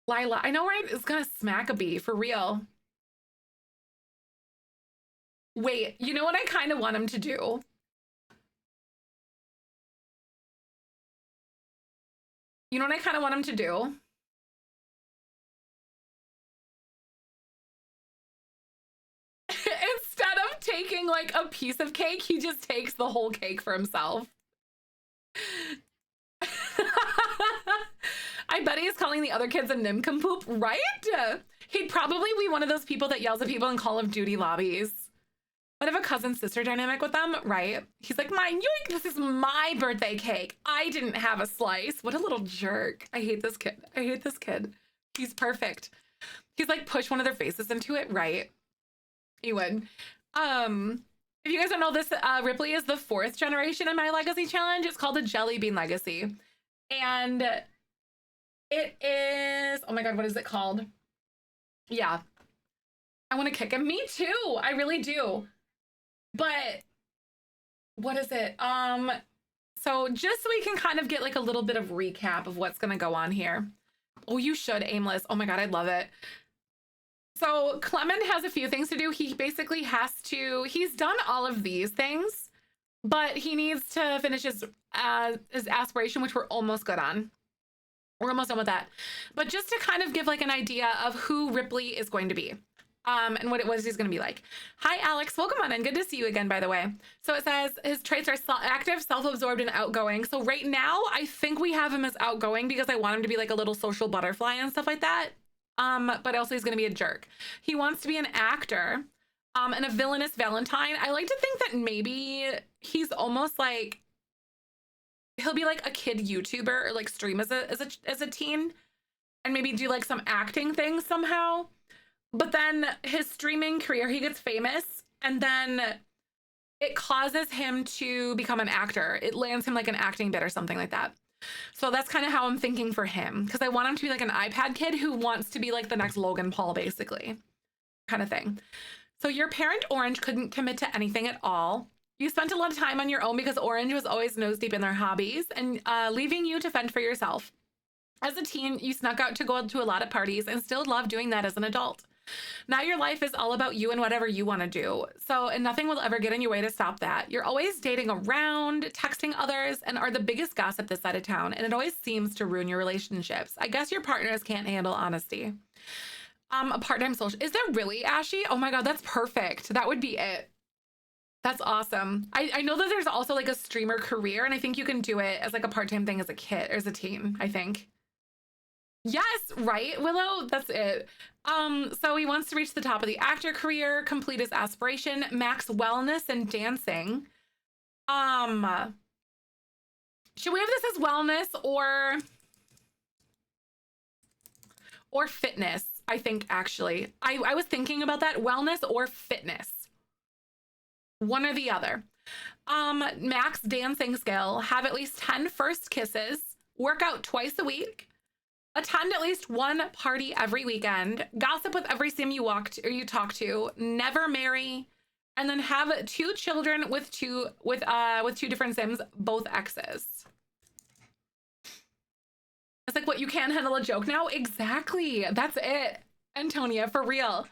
Lila, I know, right? It's gonna smack a bee for real. Wait, you know what I kind of want him to do? You know what I kind of want him to do? Instead of taking like a piece of cake, he just takes the whole cake for himself. I bet he's calling the other kids a nincompoop, right? He'd probably be one of those people that yells at people in Call of Duty lobbies. I'd have a cousin-sister dynamic with them, right? He's like, mine, yoink, this is my birthday cake. I didn't have a slice. What a little jerk. I hate this kid. I hate this kid. He's perfect. He's like, push one of their faces into it, right? He would. If you guys don't know this, Ripley is the 4th generation in my legacy challenge. It's called the Jellybean Legacy. And it is, oh my God, what is it called? Yeah. I want to kick him. Me too. I really do. But what is it? So just so we can kind of get like a little bit of recap of what's going to go on here. Oh, you should, Aimless. Oh my God, I'd love it. So Clement has a few things to do. He basically has to, he's done all of these things, but he needs to finish his aspiration, which we're almost good on. We're almost done with that. But just to kind of give like an idea of who Ripley is going to be. And what he's going to be like. Hi, Alex. Welcome on in. Good to see you again, by the way. So it says his traits are active, self-absorbed, and outgoing. So right now, I think we have him as outgoing because I want him to be like a little social butterfly and stuff like that. But also he's going to be a jerk. He wants to be an actor and a villainous Valentine. I like to think that maybe he's almost like, he'll be like a kid YouTuber or like stream as a teen and maybe do like some acting things somehow. But then his streaming career, he gets famous and then it causes him to become an actor. It lands him like an acting bit or something like that. So that's kind of how I'm thinking for him, because I want him to be like an iPad kid who wants to be like the next Logan Paul, basically, kind of thing. So your parent, Orange, couldn't commit to anything at all. You spent a lot of time on your own because Orange was always nose deep in their hobbies and leaving you to fend for yourself. As a teen, you snuck out to go to a lot of parties and still love doing that as an adult. Now your life is all about you and whatever you want to do. So, and nothing will ever get in your way to stop that. You're always dating around, texting others, and are the biggest gossip this side of town. And it always seems to ruin your relationships. I guess your partners can't handle honesty. A part-time social. Is that really, Ashy? Oh my God, that's perfect. That would be it. That's awesome. I know that there's also like a streamer career, and I think you can do it as like a part-time thing as a kid or as a teen, I think. Yes, right, Willow? That's it. So he wants to reach the top of the actor career, complete his aspiration, max wellness and dancing. Should we have this as wellness or fitness? I think actually. I was thinking about that. Wellness or fitness. One or the other. Max dancing skill, have at least 10 first kisses, work out twice a week. Attend at least one party every weekend, gossip with every sim you talk to, never marry, and then have 2 children with two different sims, both exes. It's like, what, you can't handle a joke now? Exactly. That's it. Antonia, for real.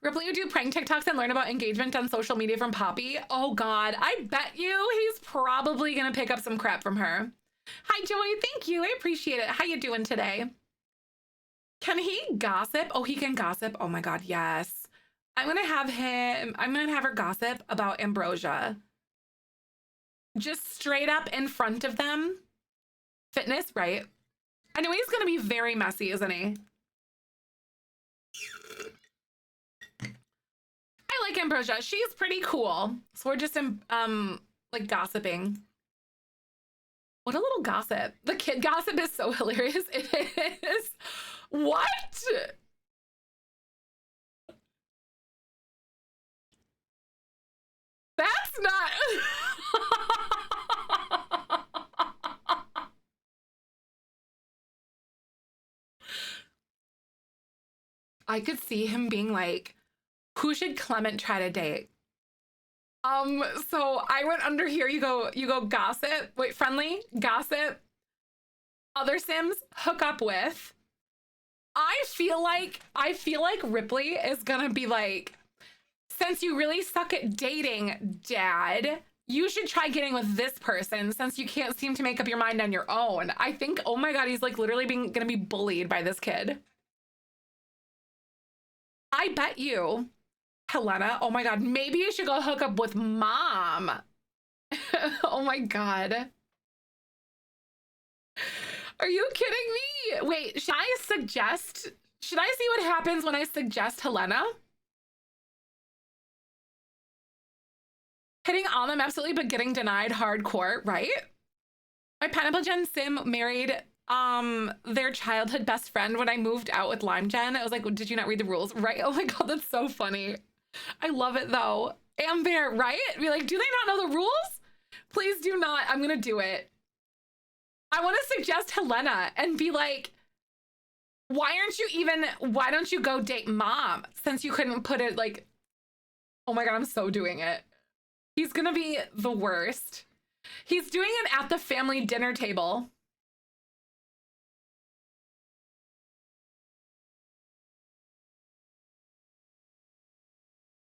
Ripley, you do prank TikToks and learn about engagement on social media from Poppy. Oh God, I bet you he's probably gonna pick up some crap from her. Hi, Joey. Thank you. I appreciate it. How you doing today? Can he gossip? Oh, he can gossip. Oh my God, yes. I'm gonna have her gossip about Ambrosia. Just straight up in front of them. Fitness, right? I know he's gonna be very messy, isn't he? I like Ambrosia. She's pretty cool. So we're just like gossiping. What a little gossip. The kid gossip is so hilarious. It is. What? That's not. I could see him being like, who should Clement try to date? So I went under here. You go gossip. Wait, friendly, gossip, other sims, hook up with. I I feel like Ripley is gonna be like, since you really suck at dating, Dad, you should try getting with this person since you can't seem to make up your mind on your own. I think, oh my God, he's like literally gonna be bullied by this kid. I bet you, Helena, oh my God, maybe you should go hook up with Mom. Oh my God. Are you kidding me? Wait, should I see what happens when I suggest Helena? Hitting on them absolutely, but getting denied hardcore, right? My Pineapple Gen sim married their childhood best friend when I moved out with Lime Gen. I was like, well, did you not read the rules? Right? Oh my God, that's so funny. I love it though. Amber, right? Be like, do they not know the rules? Please do not. I'm gonna do it. I want to suggest Helena and be like, why don't you go date Mom since you couldn't put it like, oh my God, I'm so doing it. He's gonna be the worst. He's doing it at the family dinner table.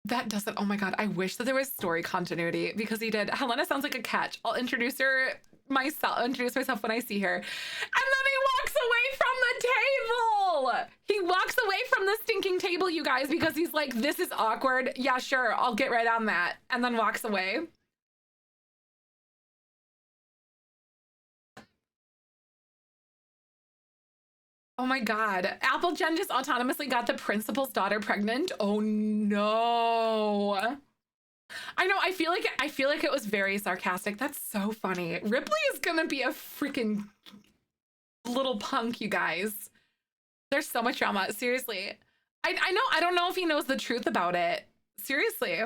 That doesn't, oh my God, I wish that there was story continuity because he did. Helena sounds like a catch. I'll introduce myself when I see her. And then he walks away from the table. He walks away from the stinking table, you guys, because he's like, this is awkward. Yeah, sure, I'll get right on that. And then walks away. Oh my God. Apple Jen just autonomously got the principal's daughter pregnant. Oh no. I know, I feel like it was very sarcastic. That's so funny. Ripley is gonna be a freaking little punk, you guys. There's so much drama. Seriously. I don't know if he knows the truth about it. Seriously.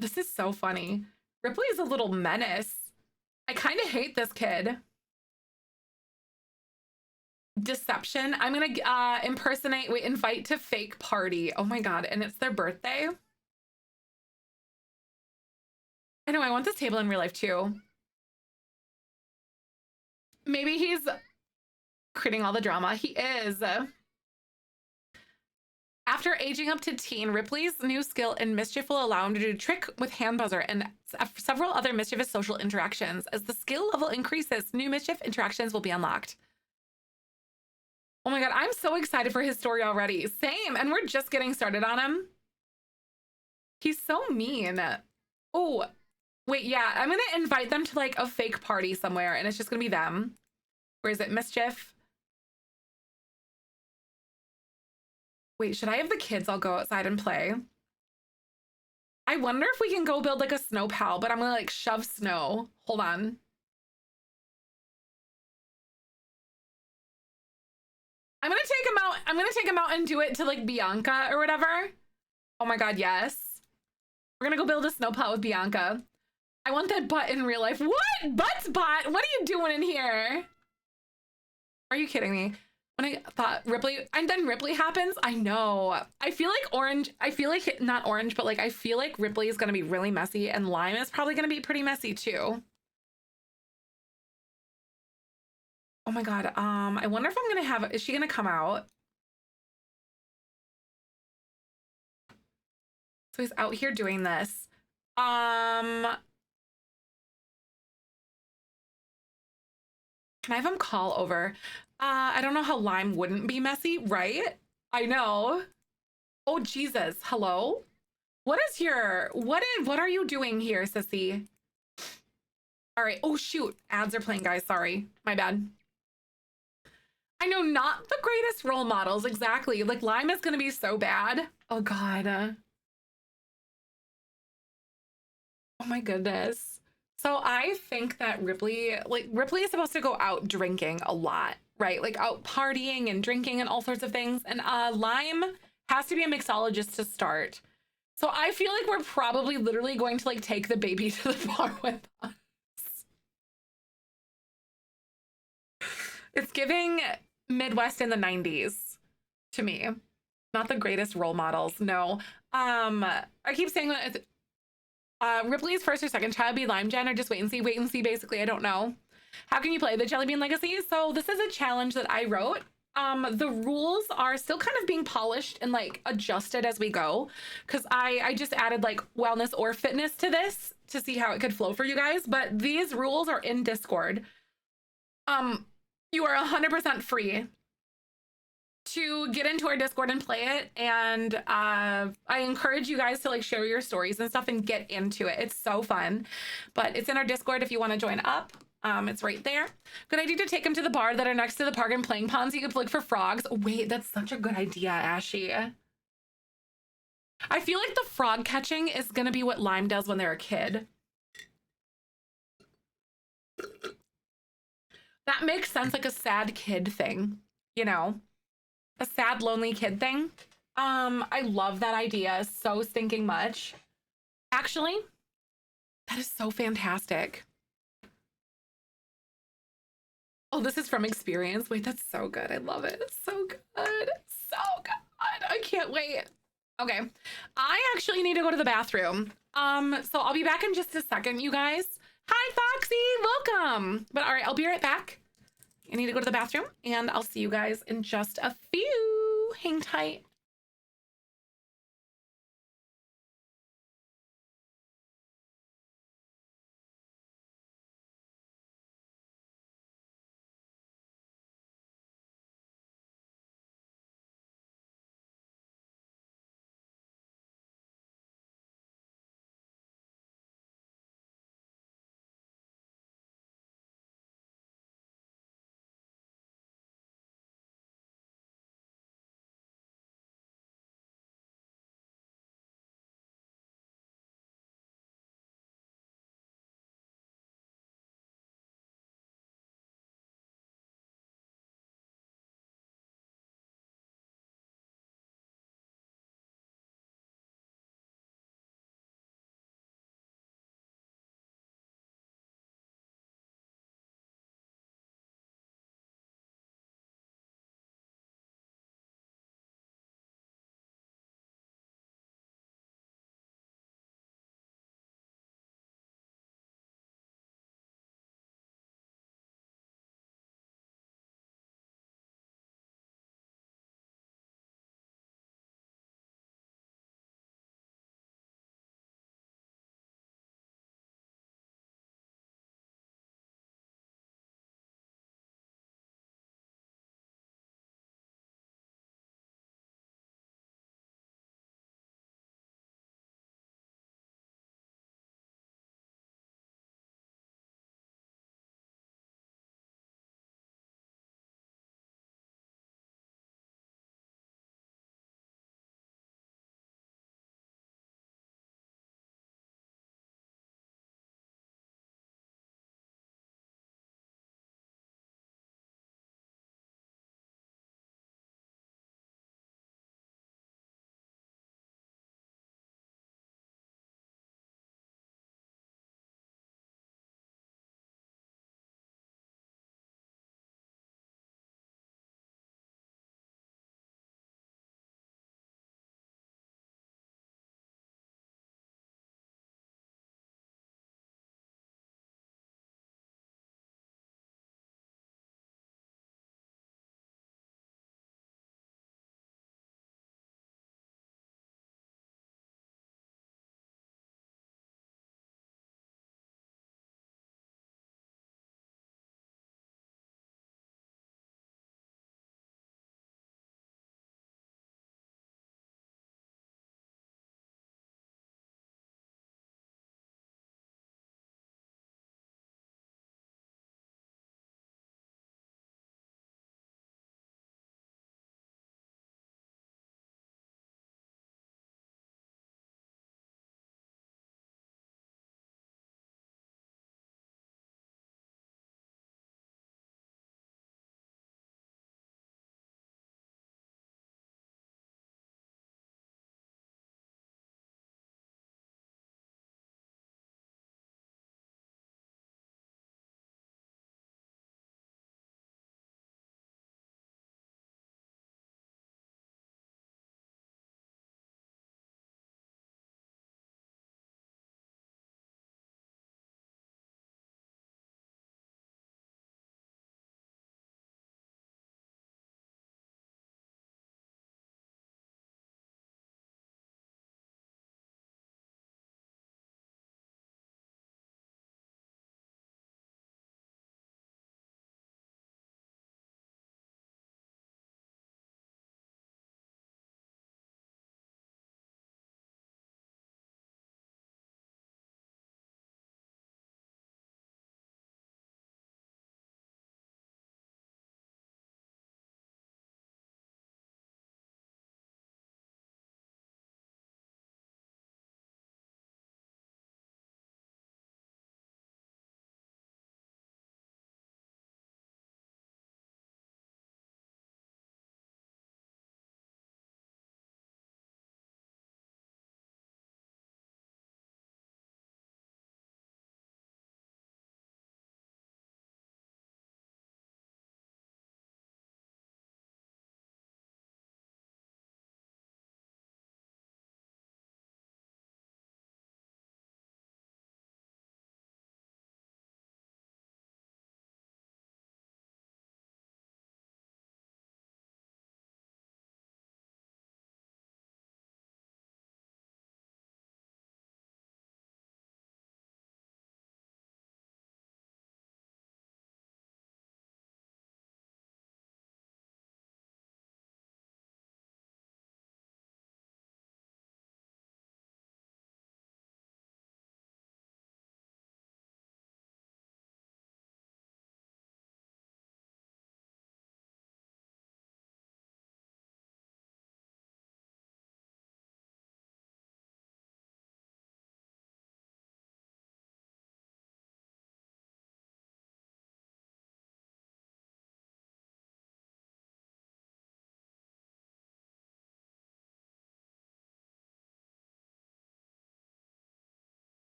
This is so funny. Ripley is a little menace. I kind of hate this kid. Deception. I'm gonna invite to fake party. Oh my God, and it's their birthday. I know, I want this table in real life too. Maybe he's creating all the drama. He is. After aging up to teen, Ripley's new skill in mischief will allow him to do trick with hand buzzer and several other mischievous social interactions. As the skill level increases, new mischief interactions will be unlocked. Oh my God, I'm so excited for his story already. Same, and we're just getting started on him. He's so mean. Oh, wait, yeah, I'm gonna invite them to like a fake party somewhere and it's just gonna be them. Where is it? Mischief. Wait, should I have the kids all go outside and play? I wonder if we can go build like a snow pal, but I'm gonna like shove snow. Hold on. I'm gonna take him out and do it to like Bianca or whatever. Oh my God, yes. We're gonna go build a snow pal with Bianca. I want that butt in real life. What? Butt's butt? What are you doing in here? Are you kidding me? When I thought Ripley, and then Ripley happens, I know. I feel like not orange, but like I feel like Ripley is gonna be really messy and Lime is probably gonna be pretty messy too. Oh my God, I wonder if I'm gonna have, is she gonna come out? So he's out here doing this. Can I have him call over? I don't know how Lime wouldn't be messy, right? I know. Oh, Jesus, hello? What are you doing here, sissy? All right, oh shoot, ads are playing, guys, sorry, my bad. I know, not the greatest role models, exactly. Like, Lime is gonna be so bad. Oh God. Oh my goodness. So I think that Ripley is supposed to go out drinking a lot, right? Like out partying and drinking and all sorts of things. And Lime has to be a mixologist to start. So I feel like we're probably literally going to like take the baby to the bar with us. It's giving Midwest in the 90s to me. Not the greatest role models, no. I keep saying that Ripley's first or second child be Lime Gen or just wait and see basically. I don't know. How can you play the Jellybean Legacy? So this is a challenge that I wrote The rules are still kind of being polished and like adjusted as we go, because I just added like wellness or fitness to this to see how it could flow for you guys. But these rules are in Discord. You are 100% free to get into our Discord and play it. And I encourage you guys to like share your stories and stuff and get into it. It's so fun. But it's in our Discord if you want to join up. It's right there. Good idea to take him to the bar that are next to the park and playing ponds. You could look for frogs. Wait, that's such a good idea, Ashy. I feel like the frog catching is gonna be what Lime does when they're a kid. That makes sense, like a sad kid thing, you know? A sad, lonely kid thing. I love that idea so stinking much. Actually, that is so fantastic. Oh, this is from experience. Wait, that's so good. I love it. It's so good. So good. I can't wait. Okay. I actually need to go to the bathroom. So I'll be back in just a second, you guys. Hi, Foxy. Welcome. But all right, I'll be right back. I need to go to the bathroom and I'll see you guys in just a few. Hang tight.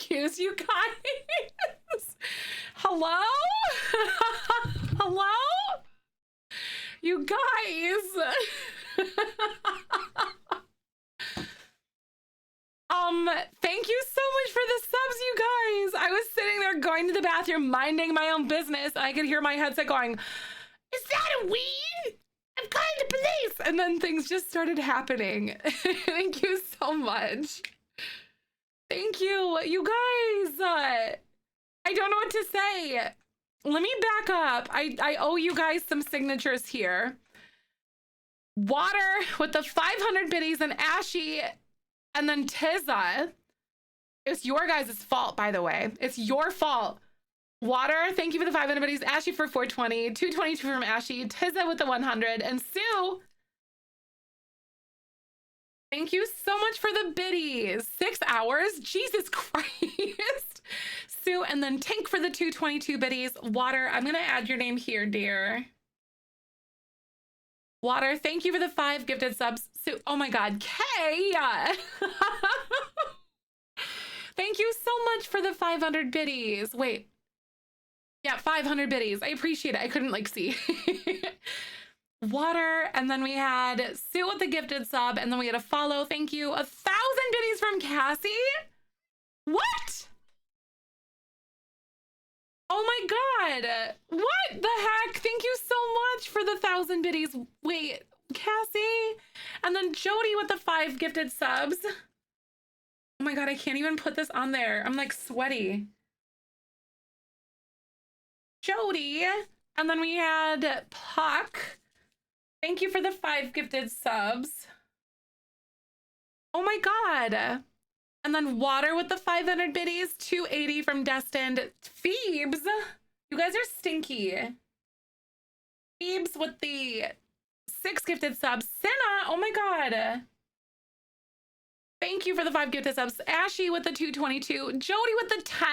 excuse you guys. Hello? Hello? You guys. Thank you so much for the subs, you guys. I was sitting there going to the bathroom, minding my own business. I could hear my headset going, "Is that a weed? I'm calling the police." And then things just started happening. Thank you so much. Thank you, you guys. I don't know what to say. Let me back up. I owe you guys some signatures here. Water with the 500 biddies and Ashy, and then Tizza. It's your guys' fault, by the way. It's your fault. Water, thank you for the 500 biddies. Ashy for 420. 222 from Ashy. Tizza with the 100. And Sue, thank you so much for the biddies. 6 hours? Jesus Christ. Sue, and then Tank for the 222 biddies. Water, I'm going to add your name here, dear. Water, thank you for the 5 gifted subs. Sue, oh my God. Kay. Thank you so much for the 500 biddies. Wait. Yeah, 500 biddies. I appreciate it. I couldn't like see. Water, and then we had Sue with the gifted sub, and then we had a follow. Thank you. 1,000 biddies from Cassie. What? Oh my God. What the heck? Thank you so much for the 1,000 biddies. Wait, Cassie, and then Jody with the 5 gifted subs. Oh my God, I can't even put this on there. I'm like sweaty. Jody. And then we had Puck. Thank you for the 5 gifted subs. Oh my God. And then Water with the 500 biddies. 280 from Destined. Phoebes. You guys are stinky. Phoebes with the 6 gifted subs. Senna. Oh my God. Thank you for the 5 gifted subs. Ashy with the 222. Jody with the 10.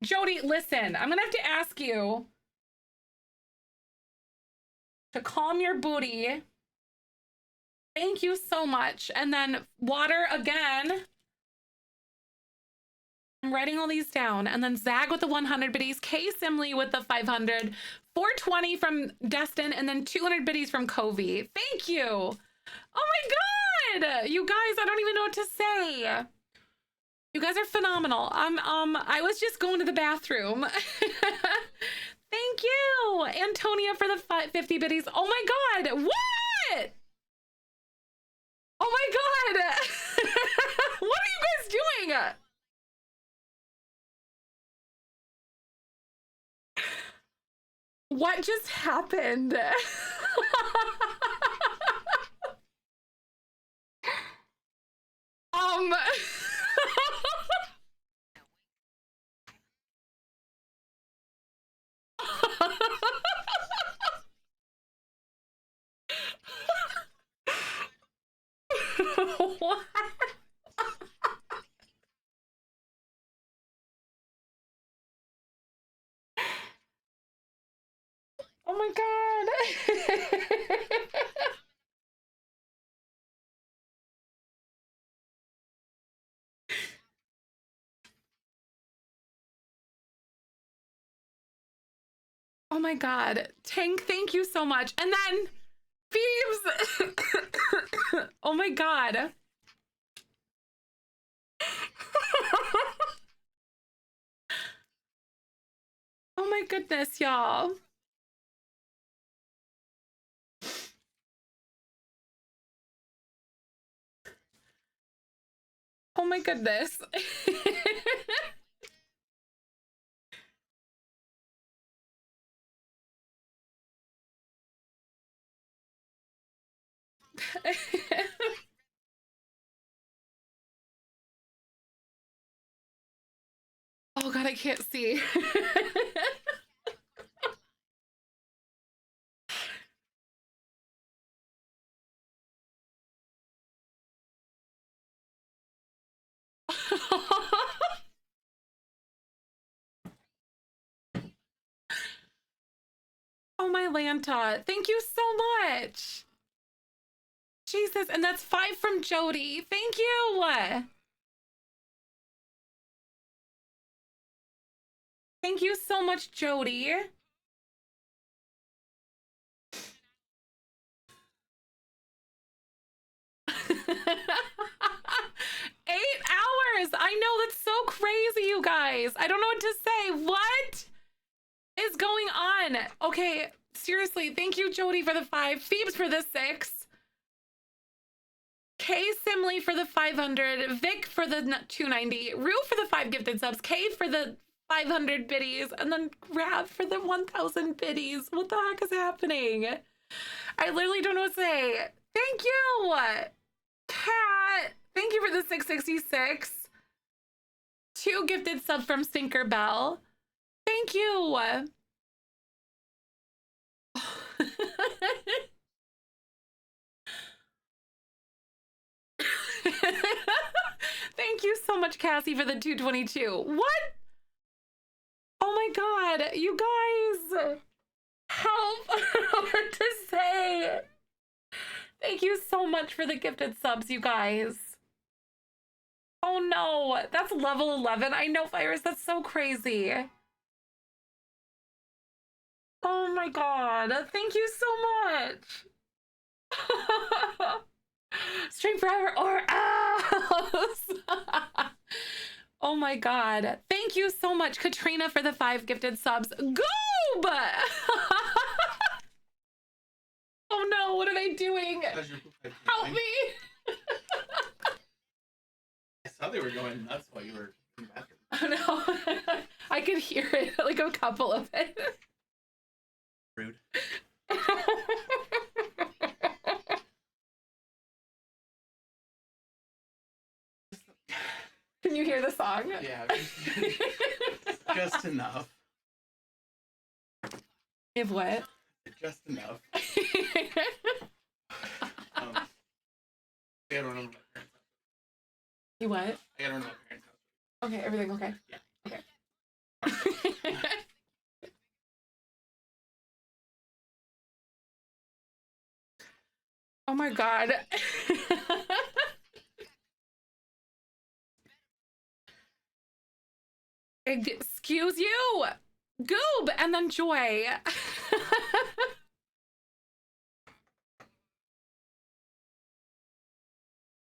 Jody, listen, I'm gonna have to ask you to calm your booty. Thank you so much. And then Water again. I'm writing all these down. And then Zag with the 100 biddies. K Simley with the 500. 420 from Destin. And then 200 biddies from Covey. Thank you. Oh my God. You guys, I don't even know what to say. You guys are phenomenal. I was just going to the bathroom. Thank you, Antonia, for the 50 biddies. Oh my God, what? Oh my God. What are you guys doing? What just happened? What? Oh my God. Oh my God. Tank, thank you so much. And then Phoebes. Oh my God. Oh my goodness, y'all. Oh my goodness. Oh God, I can't see. Oh my Lanta, thank you so much. Jesus, and that's 5 from Jody. Thank you. Thank you so much, Jody. 8 hours. I know, that's so crazy, you guys. I don't know what to say. What is going on? Okay, seriously, thank you, Jody, for the 5, Phoebes for the 6, Kay Simley for the 500, Vic for the 290, Rue for the 5 gifted subs, Kay for the 500 biddies, and then Rav for the 1,000 biddies. What the heck is happening? I literally don't know what to say. Thank you, Kat. Thank you for the 666. 2 gifted subs from Stinker Bell. Thank you. Thank you so much, Cassie, for the 222. What? Oh my god, you guys. Help. I don't know what to say. Thank you so much for the gifted subs, you guys. Oh no, that's level 11. I know, Virus, that's so crazy. Oh my god, thank you so much. Stream forever or else. Oh my god. Thank you so much, Katrina, for the 5 gifted subs. Goob! Oh no, what are they doing? Help me! I saw they were going nuts while you were in the bathroom. Oh no. I could hear it, like a couple of it. Rude. Can you hear the song? Yeah, just enough. If what? Just enough. I gotta run over my parents' house. You what? I gotta run over my parents' house. Okay, everything okay? Yeah. Okay. Oh my god. Excuse you, Goob, and then Joy.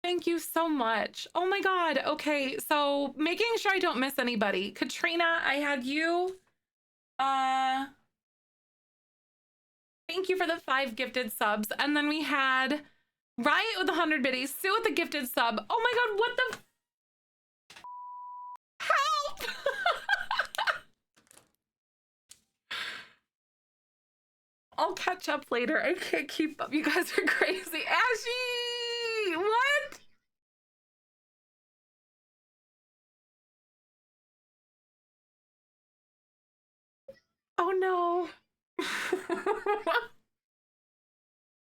Thank you so much. Oh my god. Okay, so making sure I don't miss anybody. Katrina, I had you. Thank you for the 5 gifted subs. And then we had Riot with 100 biddies, Sue with the gifted sub. Oh my god, what the help! I'll catch up later. I can't keep up. You guys are crazy. Ashy! What? Oh no.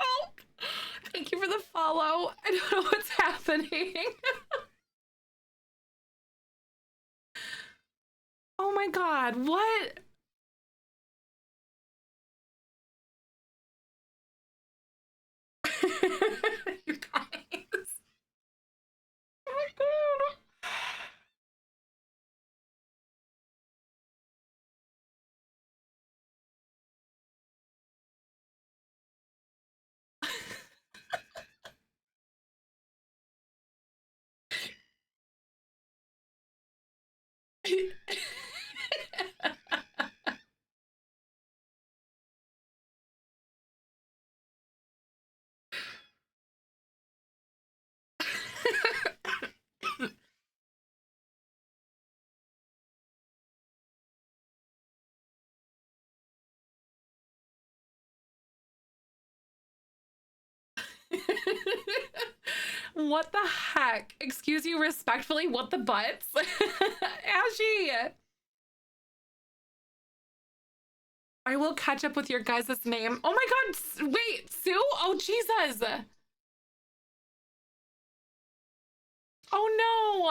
Oh, thank you for the follow. I don't know what's happening. Oh my god, what? You guys. Oh my god. What the heck? Excuse you respectfully, what the butts? Ashy! I will catch up with your guys' name. Oh my god, wait, Sue? Oh, Jesus! Oh no!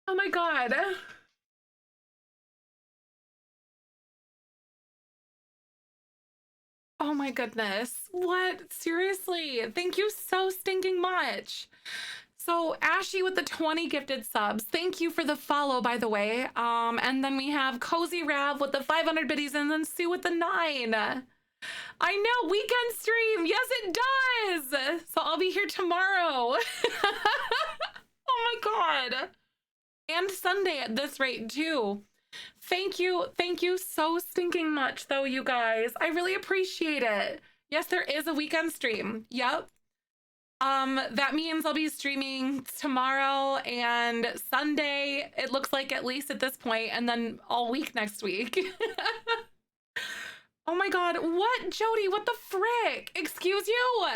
Oh my god. Oh Oh my goodness. What? Seriously. Thank you so stinking much. So Ashy with the 20 gifted subs. Thank you for the follow, by the way. And then we have Cozy Rav with the 500 biddies, and then Sue with the 9. I know, weekend stream. Yes, it does. So I'll be here tomorrow. Oh my God. And Sunday at this rate too. Thank you so stinking much though, you guys. I really appreciate it. Yes, there is a weekend stream. Yep. That means I'll be streaming tomorrow and Sunday, it looks like, at least at this point, and then all week next week. Oh my God, what, Jody? What the frick? Excuse you?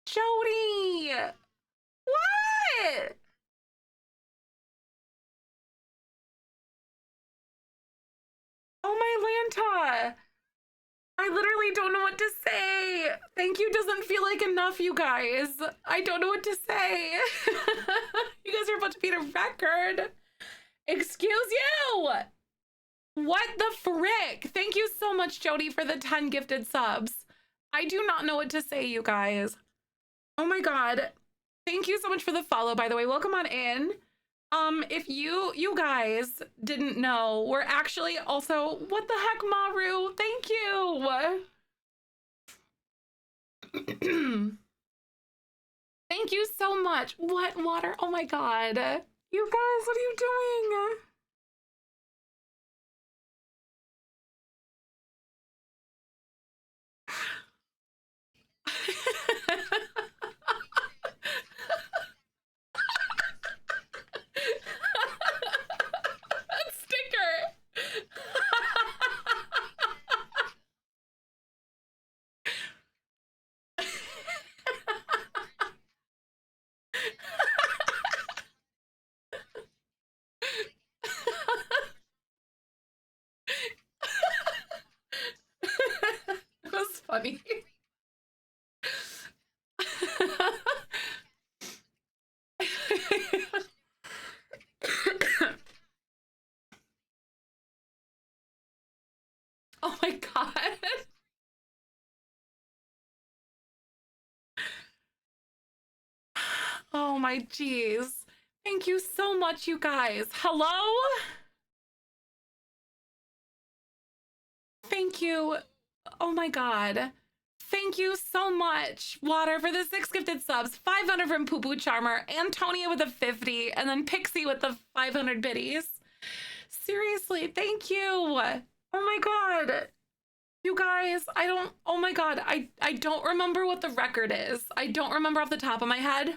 Jody! What? Oh my Lanta. I literally don't know what to say. Thank you doesn't feel like enough, you guys. I don't know what to say. You guys are about to beat a record. Excuse you. What the frick? Thank you so much, Jody, for the 10 gifted subs. I do not know what to say, you guys. Oh my God. Thank you so much for the follow, by the way. Welcome on in. If you guys didn't know, we're actually also, what the heck, Maru? Thank you. Thank you so much. What, water? Oh my God. You guys, what are you doing? Sticker. That was funny. Oh my God. Oh my geez. Thank you so much, you guys. Hello? Thank you. Oh my God. Thank you so much, Water, for the 6 gifted subs. 500 from Poo Poo Charmer, Antonia with a 50, and then Pixie with the 500 biddies. Seriously, thank you. Oh my God. You guys, oh my God, I don't remember what the record is. I don't remember off the top of my head.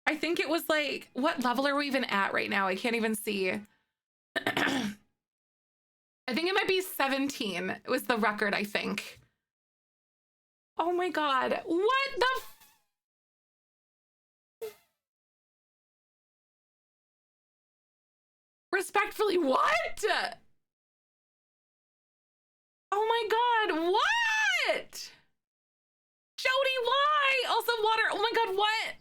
I think it was like, what level are we even at right now? I can't even see. I think it might be 17. It was the record, I think. Oh my God. What the respectfully, what? Oh my God, what? Jody, why? Also water. Oh my God, what?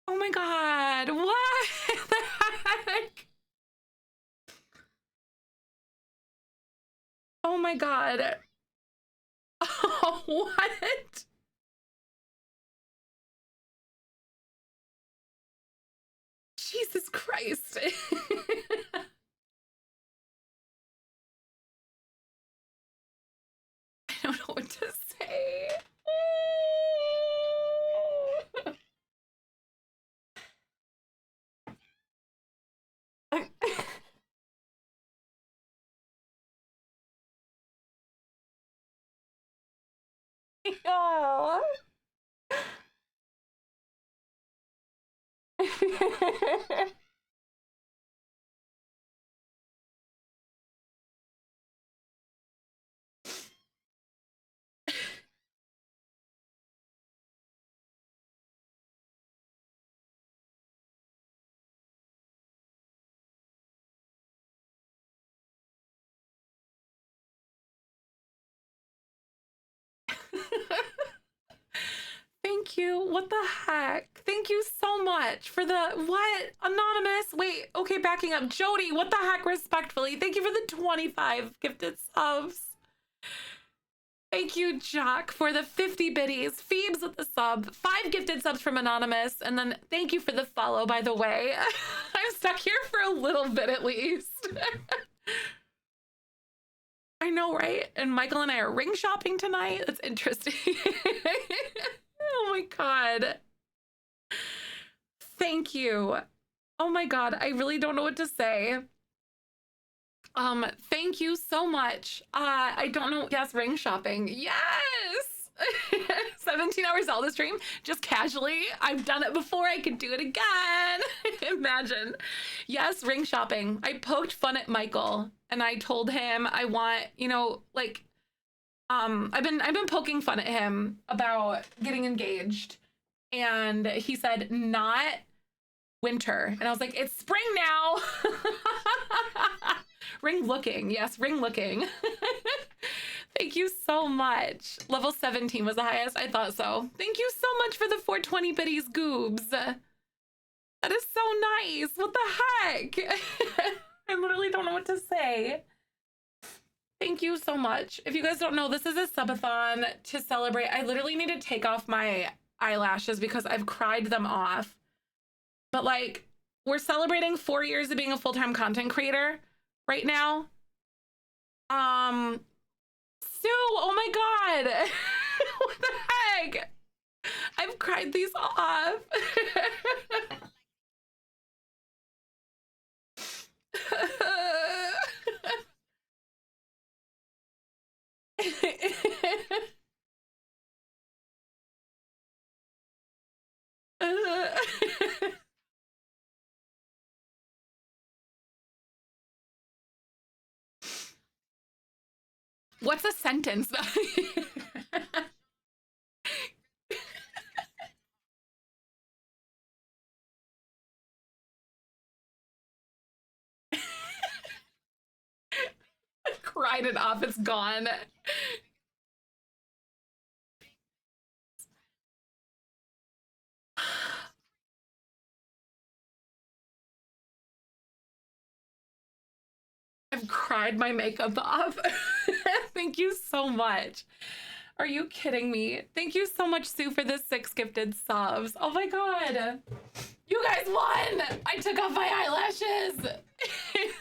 Oh my God, what the heck? Oh my God. Oh, what? Jesus Christ. I don't know what to say. Oh. Thank you. What the heck? Thank you so much for the what? Anonymous. Wait, okay, backing up. Jody, what the heck? Respectfully. Thank you for the 25 gifted subs. Thank you, Jack, for the 50 biddies. Phoebes with the sub. 5 gifted subs from Anonymous. And then thank you for the follow, by the way. I'm stuck here for a little bit at least. I know, right? And Michael and I are ring shopping tonight. That's interesting. Oh my God. Thank you. Oh my God. I really don't know what to say. Thank you so much. I don't know. Yes, ring shopping. Yes. 17 hours Zelda stream, just casually. I've done it before. I could do it again. Imagine. Yes, ring shopping. I poked fun at Michael and I told him I want, you know, like, I've been poking fun at him about getting engaged, and he said not winter, and I was like, it's spring now. Ring looking. Yes, ring looking. Thank you so much. Level 17 was the highest. I thought so. Thank you so much for the 420 biddies, Goobs. That is so nice. What the heck? I literally don't know what to say. Thank you so much. If you guys don't know, this is a subathon to celebrate. I literally need to take off my eyelashes because I've cried them off. But like, we're celebrating 4 years of being a full-time content creator right now. Sue, oh my God. What the heck? I've cried these off. What's a sentence? Cried it off, it's gone. I've cried my makeup off. Thank you so much. Are you kidding me? Thank you so much, Sue, for the 6 gifted subs. Oh my God. You guys won. I took off my eyelashes.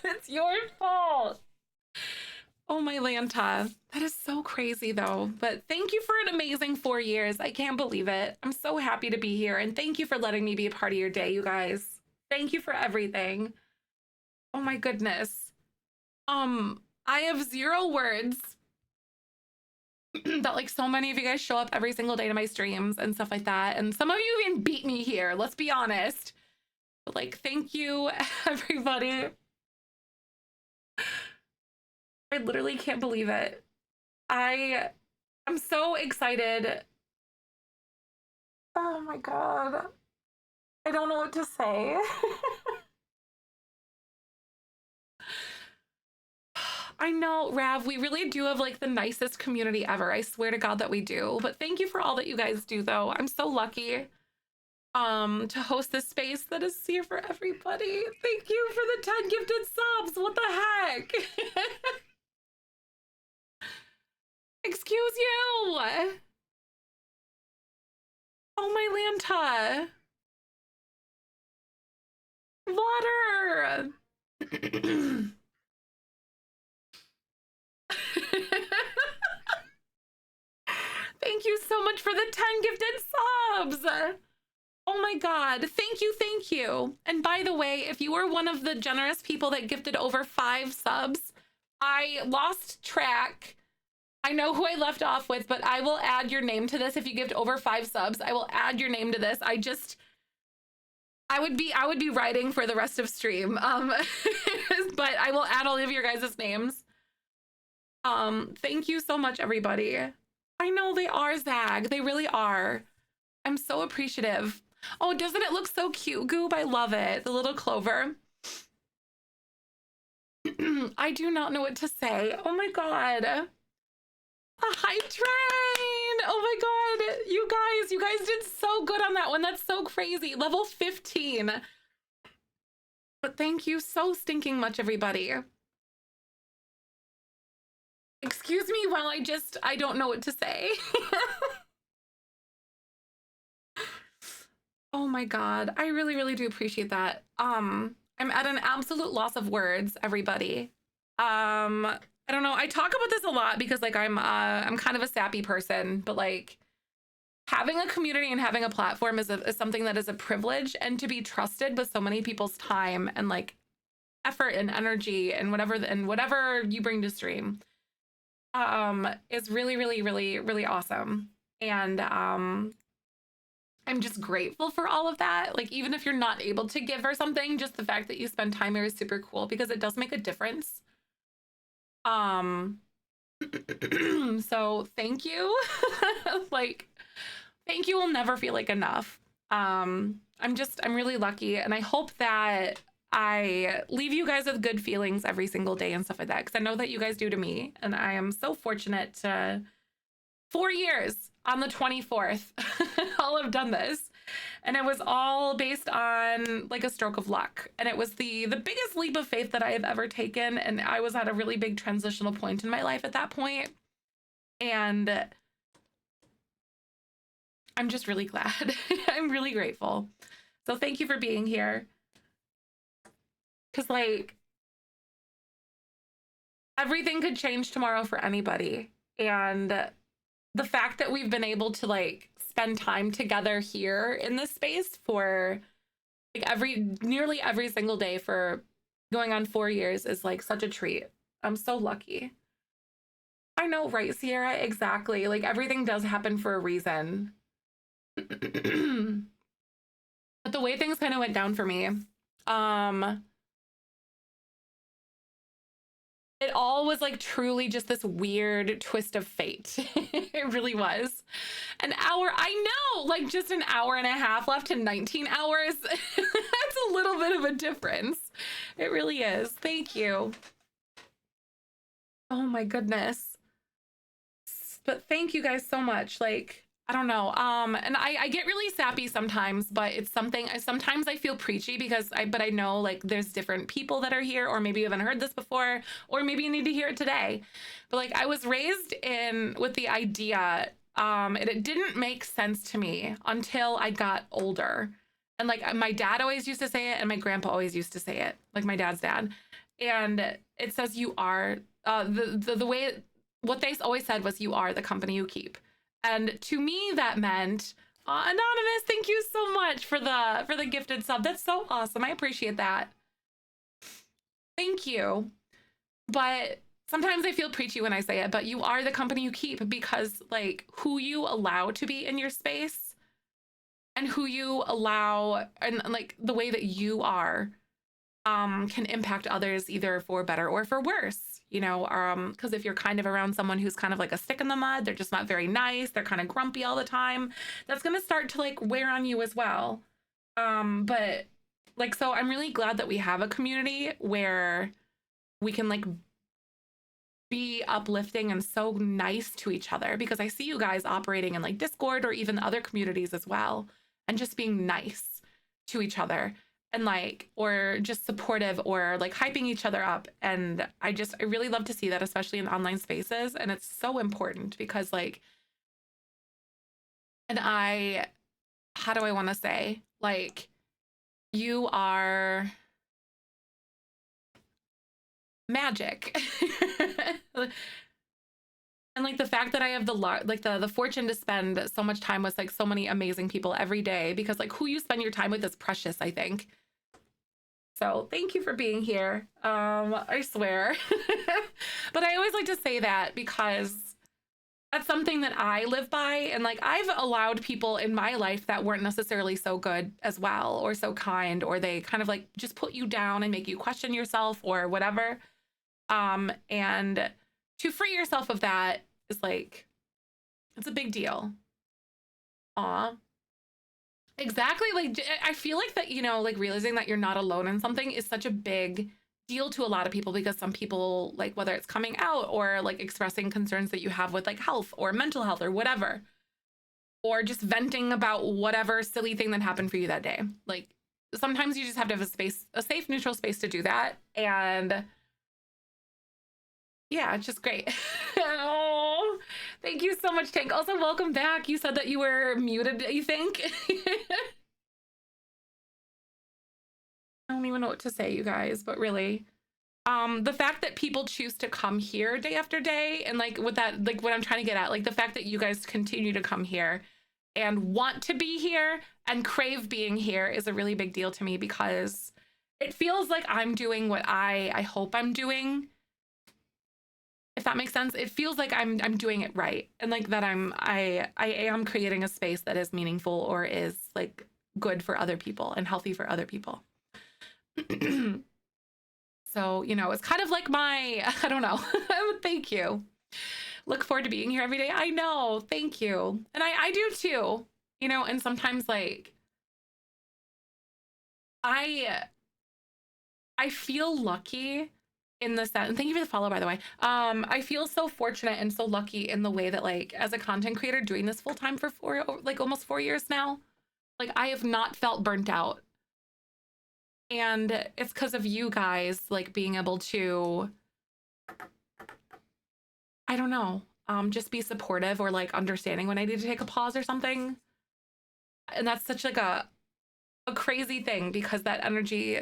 It's your fault. Oh my Lanta. That is so crazy though. But thank you for an amazing 4 years. I can't believe it. I'm so happy to be here. And thank you for letting me be a part of your day, you guys. Thank you for everything. Oh my goodness. I have 0 words that like so many of you guys show up every single day to my streams and stuff like that. And some of you even beat me here, let's be honest. But like, thank you, everybody. I literally can't believe it. I'm so excited. Oh my God. I don't know what to say. I know, Rav, we really do have like the nicest community ever. I swear to God that we do. But thank you for all that you guys do though. I'm so lucky to host this space that is here for everybody. Thank you for the 10 gifted subs. What the heck? Excuse you. Oh my Lanta. Water. Thank you so much for the 10 gifted subs. Oh my God. Thank you. Thank you. And by the way, if you were one of the generous people that gifted over 5 subs, I lost track. I know who I left off with, but I will add your name to this. If you gift over 5 subs, I will add your name to this. I would be writing for the rest of stream. But I will add all of your guys' names. Thank you so much, everybody. I know they are, Zag. They really are. I'm so appreciative. Oh, doesn't it look so cute, Goob? I love it. The little clover. I do not know what to say. Oh my God. A hype train. Oh my God. You guys did so good on that one. That's so crazy. Level 15. But thank you so stinking much, everybody. Excuse me while I don't know what to say. Oh my God. I really, really do appreciate that. I'm at an absolute loss of words, everybody. I don't know. I talk about this a lot because like I'm kind of a sappy person, but like having a community and having a platform is something that is a privilege, and to be trusted with so many people's time and like effort and energy and whatever you bring to stream is really, really, really, really awesome. And I'm just grateful for all of that. Like, even if you're not able to give or something, just the fact that you spend time here is super cool because it does make a difference. So thank you. Like, thank you will never feel like enough. I'm really lucky, and I hope that I leave you guys with good feelings every single day and stuff like that, because I know that you guys do to me, and I am so fortunate to 4 years on the 24th I'll have done this, and it was all based on like a stroke of luck, and it was the biggest leap of faith that I have ever taken, and I was at a really big transitional point in my life at that point, and I'm just really glad. I'm really grateful. So thank you for being here, because like everything could change tomorrow for anybody, and the fact that we've been able to like spend time together here in this space for like nearly every single day for going on 4 years is like such a treat. I'm so lucky. I know, right, Sierra? Exactly. Like everything does happen for a reason. But the way things kind of went down for me, it all was like truly just this weird twist of fate. It really was. I know, like just an hour and a half left to 19 hours. That's a little bit of a difference. It really is. Thank you. Oh my goodness. But thank you guys so much. Like, I don't know. And I get really sappy sometimes, but it's something sometimes I feel preachy because I know like there's different people that are here, or maybe you haven't heard this before, or maybe you need to hear it today. But like I was raised in with the idea, and it didn't make sense to me until I got older. And like my dad always used to say it, and my grandpa always used to say it, like my dad's dad. And it says you are the way what they always said was you are the company you keep. And to me, that meant Anonymous. Thank you so much for the gifted sub. That's so awesome. I appreciate that. Thank you. But sometimes I feel preachy when I say it. But you are the company you keep, because like who you allow to be in your space, and who you allow, and like the way that you are, can impact others either for better or for worse. You know, because if you're kind of around someone who's kind of like a stick in the mud, they're just not very nice, they're kind of grumpy all the time, that's going to start to like wear on you as well. But like, so I'm really glad that we have a community where we can like be uplifting and so nice to each other, because I see you guys operating in like Discord or even other communities as well, and just being nice to each other. And like, or just supportive, or like hyping each other up. And I really love to see that, especially in online spaces. And it's so important because like, and how do I want to say, like, you are magic. And like the fact that I have the fortune to spend so much time with like so many amazing people every day, because like who you spend your time with is precious, I think. So thank you for being here. I swear. But I always like to say that because that's something that I live by. And like I've allowed people in my life that weren't necessarily so good as well, or so kind, or they kind of like just put you down and make you question yourself or whatever. And to free yourself of that is like, it's a big deal. Aw. Exactly. Like, I feel like that, you know, like realizing that you're not alone in something is such a big deal to a lot of people, because some people, like, whether it's coming out or like expressing concerns that you have with like health or mental health or whatever, or just venting about whatever silly thing that happened for you that day. Like sometimes you just have to have a space, a safe, neutral space to do that. And yeah, it's just great. Oh, thank you so much, Tank. Also, welcome back. You said that you were muted, you think? I don't even know what to say, you guys, but really, the fact that people choose to come here day after day, and like with that, like what I'm trying to get at, like the fact that you guys continue to come here and want to be here and crave being here is a really big deal to me, because it feels like I'm doing what I hope I'm doing. If that makes sense, it feels like I'm doing it right, and like that I am creating a space that is meaningful or is like good for other people and healthy for other people. So, you know, it's kind of like my, I don't know. Thank you. Look forward to being here every day. I know. Thank you. And I do too, you know, and sometimes like I feel lucky in the sense, and thank you for the follow, by the way. I feel so fortunate and so lucky in the way that like as a content creator doing this full time for almost 4 years now, like I have not felt burnt out. And it's because of you guys, like being able to, I don't know, just be supportive or like understanding when I need to take a pause or something. And that's such like a crazy thing, because that energy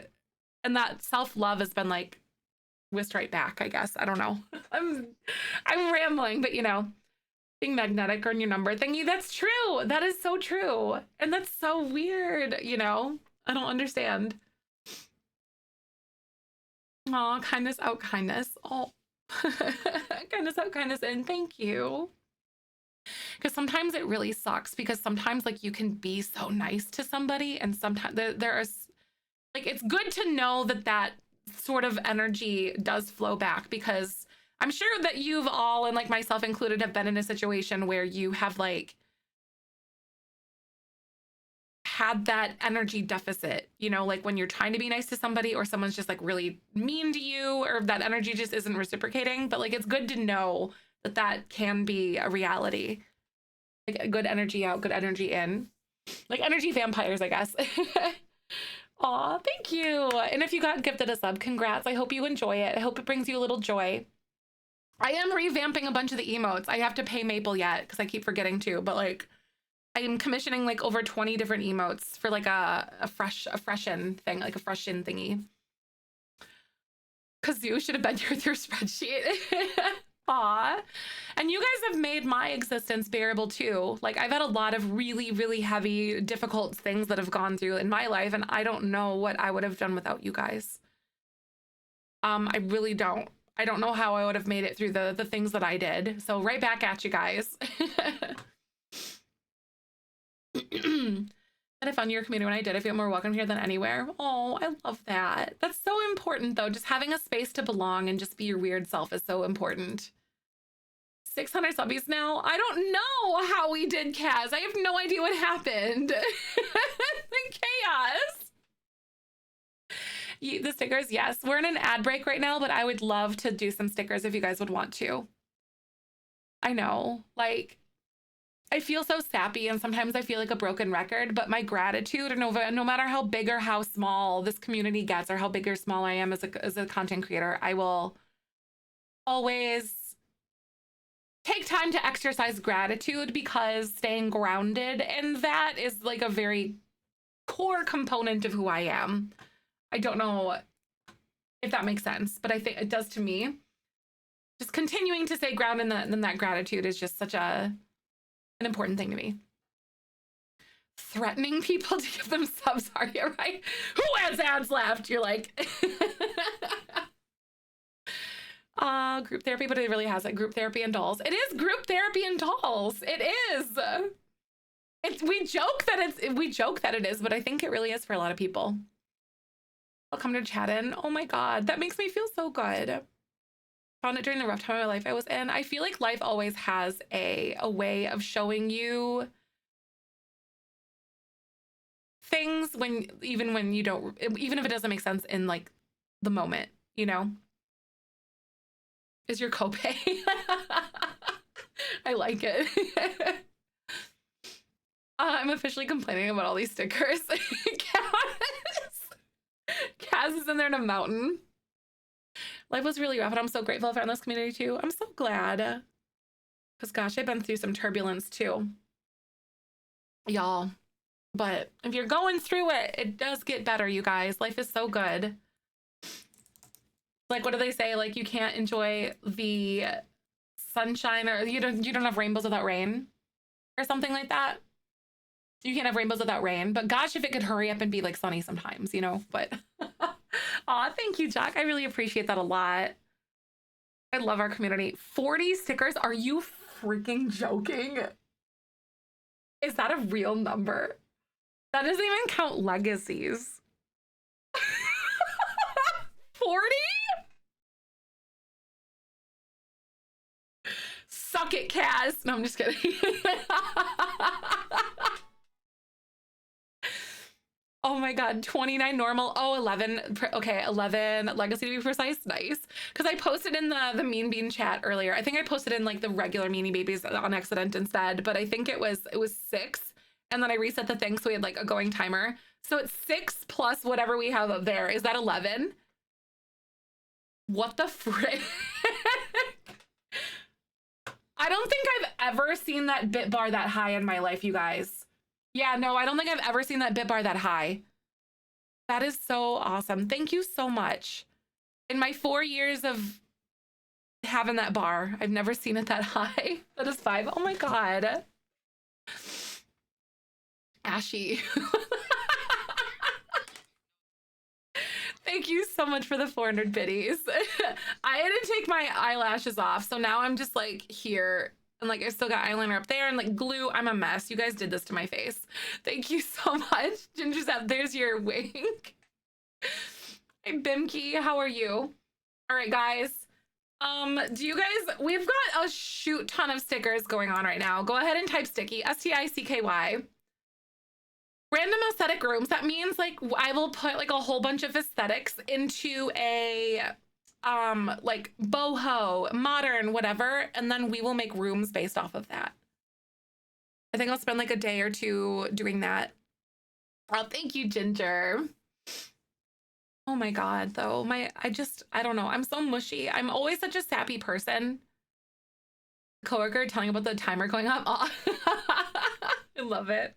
and that self-love has been like whisked right back, I guess. I don't know. I'm rambling, but you know, being magnetic or your number thingy, that's true. That is so true. And that's so weird, you know? I don't understand. Oh, kindness out kindness. Oh, kindness out kindness in. Thank you. Because sometimes it really sucks, because sometimes like you can be so nice to somebody, and sometimes there is like, it's good to know that that sort of energy does flow back, because I'm sure that you've all, and like myself included, have been in a situation where you have like had that energy deficit, you know, like when you're trying to be nice to somebody or someone's just like really mean to you, or that energy just isn't reciprocating. But like it's good to know that that can be a reality. Like a good energy out, good energy in. Like energy vampires, I guess. Aw, thank you. And if you got gifted a sub, congrats. I hope you enjoy it. I hope it brings you a little joy. I am revamping a bunch of the emotes. I have to pay Maple yet because I keep forgetting to, but like I'm commissioning like over 20 different emotes for like a freshen thing, like a freshen thingy. Kazoo should have been here with your spreadsheet. Aw. And you guys have made my existence bearable too. Like I've had a lot of really, really heavy, difficult things that have gone through in my life, and I don't know what I would have done without you guys. I really don't. I don't know how I would have made it through the things that I did. So right back at you guys. But I found your community when I did. I feel more welcome here than anywhere. Oh, I love that. That's so important though. Just having a space to belong and just be your weird self is so important. 600 subbies now. I don't know how we did, Kaz. I have no idea what happened. The chaos. The stickers, yes. We're in an ad break right now, but I would love to do some stickers if you guys would want to. I know, like, I feel so sappy, and sometimes I feel like a broken record, but my gratitude, no matter how big or how small this community gets, or how big or small I am as a content creator, I will always take time to exercise gratitude, because staying grounded, and that is like a very core component of who I am. I don't know if that makes sense, but I think it does to me. Just continuing to stay grounded in that gratitude is just such an important thing to me. Threatening people to give them subs, are you right? Who has ads left? You're like, group therapy, but it really has it. Group therapy and dolls. It is group therapy and dolls. It is. We joke that it is, but I think it really is for a lot of people. I'll come to chat in. Oh my God, that makes me feel so good. Found it during the rough time of my life I was in. I feel like life always has a way of showing you things even when you don't, even if it doesn't make sense in like the moment, you know? Is your copay? I like it. I'm officially complaining about all these stickers. Kaz is in there in a mountain. Life was really rough, and I'm so grateful I found this community too. I'm so glad. Because gosh, I've been through some turbulence too. Y'all. But if you're going through it, it does get better, you guys. Life is so good. Like, what do they say? Like, you can't enjoy the sunshine, or you don't have rainbows without rain, or something like that. You can't have rainbows without rain. But gosh, if it could hurry up and be like sunny sometimes, you know. But aw, thank you, Jack. I really appreciate that a lot. I love our community. 40 stickers? Are you freaking joking? Is that a real number? That doesn't even count legacies. 40? Suck it, Kaz. No, I'm just kidding. Oh my God, 29 normal. Oh, 11. Okay, 11 legacy to be precise. Nice. Because I posted in the Mean Bean chat earlier. I think I posted in like the regular Meanie Babies on accident instead, but I think it was 6. And then I reset the thing so we had like a going timer. So it's 6 plus whatever we have up there. Is that 11? What the frick? I don't think I've ever seen that bit bar that high in my life, you guys. Yeah, no, I don't think I've ever seen that bit bar that high. That is so awesome. Thank you so much. In my 4 years of having that bar, I've never seen it that high. That is 5. Oh my God. Ashy. Thank you so much for the 400 biddies. I had to take my eyelashes off, so now I'm just like here, and like I still got eyeliner up there and like glue. I'm a mess. You guys did this to my face. Thank you so much. Ginger's out. There's your wink. Hey Bimki, how are you? All right, guys. Do you guys, we've got a shoot ton of stickers going on right now. Go ahead and type sticky, STICKY. Random aesthetic rooms. That means like I will put like a whole bunch of aesthetics into a like boho, modern, whatever, and then we will make rooms based off of that. I think I'll spend like a day or two doing that. Oh, thank you, Ginger. Oh my God, though. I don't know. I'm so mushy. I'm always such a sappy person. Coworker telling about the timer going up. Oh. I love it.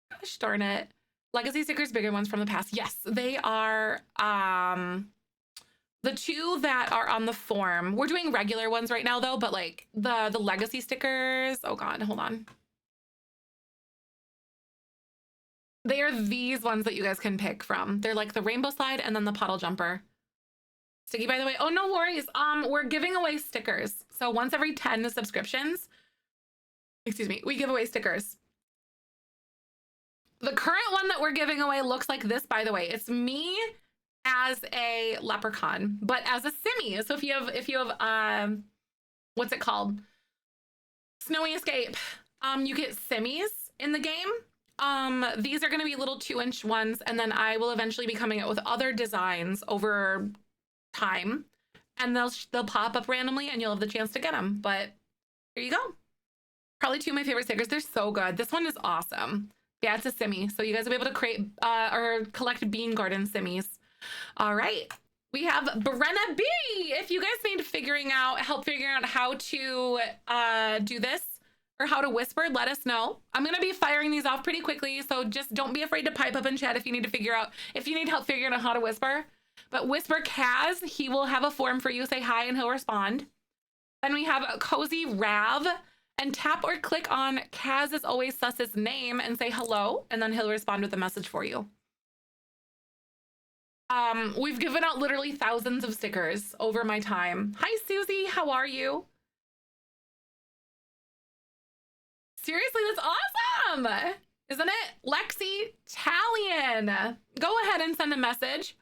Gosh darn it. Legacy stickers, bigger ones from the past. Yes, they are the 2 that are on the form. We're doing regular ones right now though, but like the legacy stickers, oh God, hold on. They are these ones that you guys can pick from. They're like the rainbow slide and then the puddle jumper. Sticky, by the way. Oh, no worries. We're giving away stickers. So once every 10 subscriptions, excuse me, we give away stickers. The current one that we're giving away looks like this, by the way. It's me as a leprechaun, but as a Simmy. So if you have what's it called? Snowy Escape. You get Simmies in the game. These are going to be little 2-inch ones, and then I will eventually be coming out with other designs over time, and they'll pop up randomly, and you'll have the chance to get them. But here you go. Probably 2 of my favorite stickers. They're so good. This one is awesome. Yeah, it's a Simmy. So you guys will be able to create or collect bean garden Simmies. All right. We have Brenna B. If you guys need help figuring out how to do this or how to whisper, let us know. I'm going to be firing these off pretty quickly. So just don't be afraid to pipe up in chat if you need help figuring out how to whisper. But whisper Kaz, he will have a form for you. Say hi and he'll respond. Then we have a Cozy Rav. And tap or click on Kaz is always sus's name and say hello, and then he'll respond with a message for you. We've given out literally thousands of stickers over my time. Hi, Susie. How are you? Seriously, that's awesome. Isn't it? Lexi Talion. Go ahead and send a message.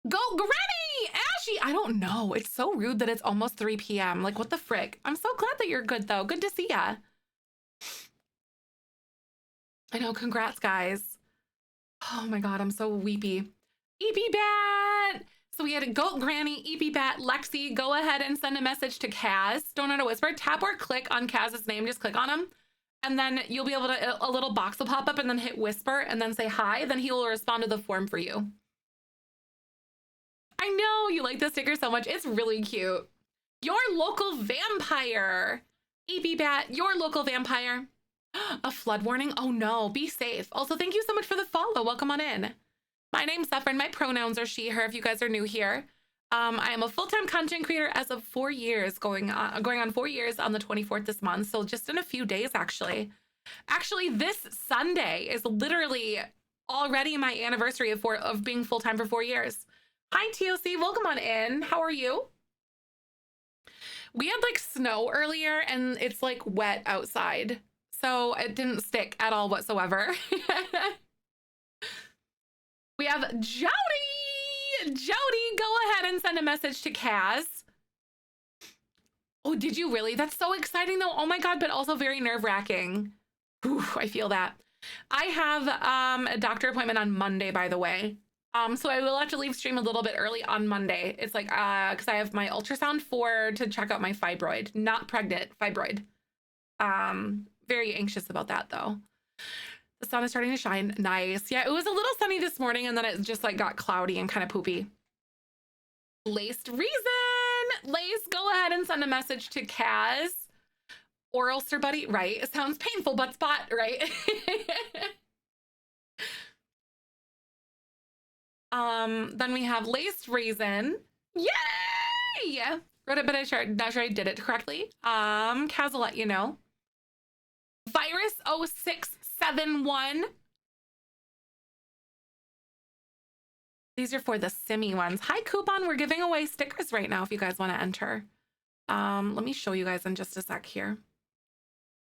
Go, Granny! Ashy! I don't know. It's so rude that it's almost 3 p.m. Like, what the frick? I'm so glad that you're good, though. Good to see ya. I know. Congrats, guys. Oh, my God. I'm so weepy. EP Bat! So we had a Goat Granny, EP Bat, Lexi. Go ahead and send a message to Kaz. Don't know how to whisper. Tap or click on Kaz's name. Just click on him. And then you'll be able to, a little box will pop up and then hit whisper and then say hi. Then he will respond to the form for you. I know you like the sticker so much. It's really cute. Your local vampire. EP Bat, your local vampire. A flood warning? Oh no, be safe. Also, thank you so much for the follow. Welcome on in. My name's Saffron. My pronouns are she, her, if you guys are new here. I am a full-time content creator as of 4 years, going on 4 years on the 24th this month. So just in a few days, actually. Actually, this Sunday is literally already my anniversary of being full-time for 4 years. Hi, TOC. Welcome on in. How are you? We had like snow earlier and it's like wet outside. So it didn't stick at all whatsoever. We have Jody. Jody, go ahead and send a message to Kaz. Oh, did you really? That's so exciting though. Oh my God, but also very nerve-wracking. I feel that. I have a doctor appointment on Monday, by the way. So I will have to leave stream a little bit early on Monday. It's like, because I have my ultrasound to check out my fibroid. Not pregnant, fibroid. Very anxious about that though. The sun is starting to shine. Nice. Yeah, it was a little sunny this morning and then it just like got cloudy and kind of poopy. Laced Reason. Lace, go ahead and send a message to Kaz. Oral Sir Buddy. Right. It sounds painful, but spot, right? Then we have Laced Reason. Yay! Wrote it, but not sure I did it correctly. Kaz will let you know. Virus 0671. These are for the simmy ones. Hi, Coupon. We're giving away stickers right now if you guys want to enter. Let me show you guys in just a sec here.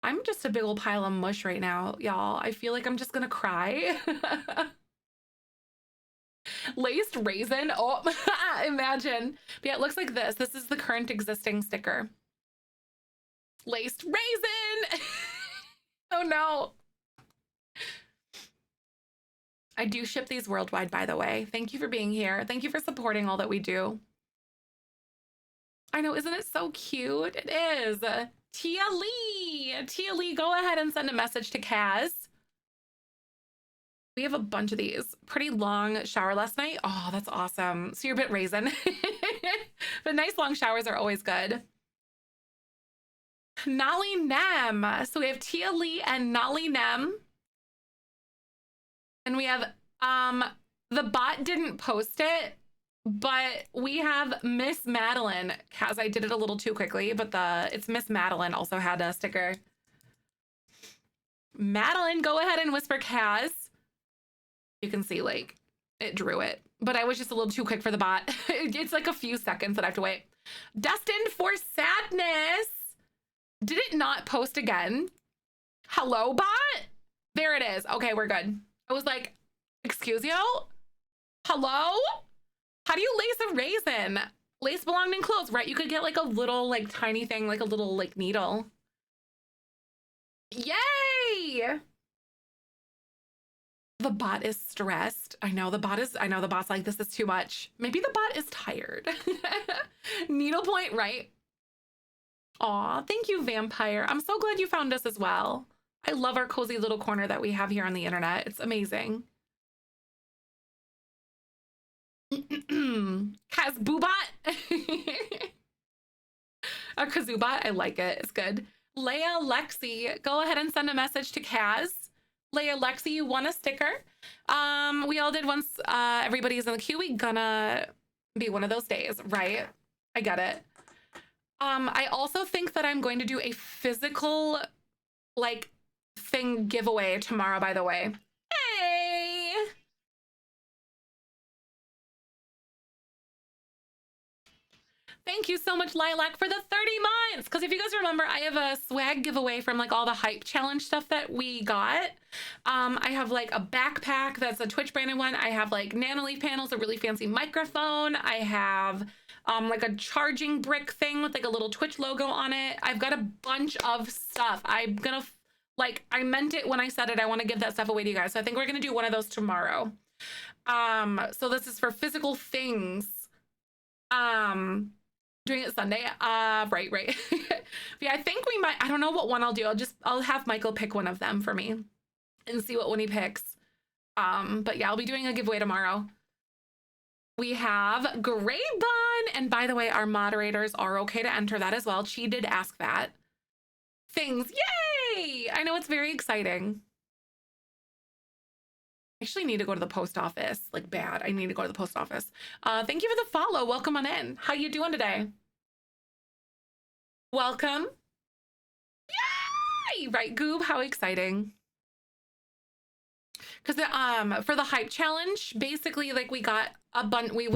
I'm just a big old pile of mush right now, y'all. I feel like I'm just gonna cry. Laced Raisin. Oh, imagine. But yeah, it looks like this. This is the current existing sticker. Laced Raisin. Oh no. I do ship these worldwide, by the way. Thank you for being here. Thank you for supporting all that we do. I know, isn't it so cute? It is. Tia Lee. Tia Lee, go ahead and send a message to Kaz. We have a bunch of these. Pretty long shower last night. Oh, that's awesome. So you're a bit raisin. But nice long showers are always good. Nolly Nem. So we have Tia Lee and Nolly Nem. And we have, the bot didn't post it, but we have Miss Madeline. Kaz, I did it a little too quickly, but it's Miss Madeline also had a sticker. Madeline, go ahead and whisper Kaz. You can see like it drew it, but I was just a little too quick for the bot. It's like a few seconds that I have to wait. Destined for Sadness. Did it not post again? Hello, bot? There it is. Okay, we're good. I was like, excuse you? Hello? How do you lace a raisin? Lace belonged in clothes, right? You could get like a little like tiny thing, like a little like needle. Yay! The bot is stressed. I know the bot's like, this is too much. Maybe the bot is tired. Needlepoint, right? Aw, thank you, Vampire. I'm so glad you found us as well. I love our cozy little corner that we have here on the internet. It's amazing. Kazboobot. A Kazubot. I like it. It's good. Leia Lexi, go ahead and send a message to Kaz. Leia Lexi, you won a sticker. We all did once everybody's in the queue. We gonna be one of those days, right? I get it. I also think that I'm going to do a physical like thing giveaway tomorrow, by the way. Hey! Thank you so much, Lilac, for the 30 months. Because if you guys remember, I have a swag giveaway from like all the hype challenge stuff that we got. I have like a backpack that's a Twitch branded one. I have like Nanoleaf panels, a really fancy microphone. I have like a charging brick thing with like a little Twitch logo on it. I've got a bunch of stuff. I'm gonna like, I meant it when I said it. I want to give that stuff away to you guys. So I think we're gonna do one of those tomorrow. So this is for physical things. Doing it Sunday. Right. Yeah, I think we might, I don't know what one I'll do. I'll have Michael pick one of them for me and see what one he picks. But yeah, I'll be doing a giveaway tomorrow. We have Grapevine. And by the way, our moderators are okay to enter that as well. She did ask that. Things. Yay! I know, it's very exciting. I actually need to go to the post office. Like, bad. I need to go to the post office. Thank you for the follow. Welcome on in. How you doing today? Welcome. Yay! Right, Goob? How exciting. Because for the hype challenge, basically, like, we got a bunch, we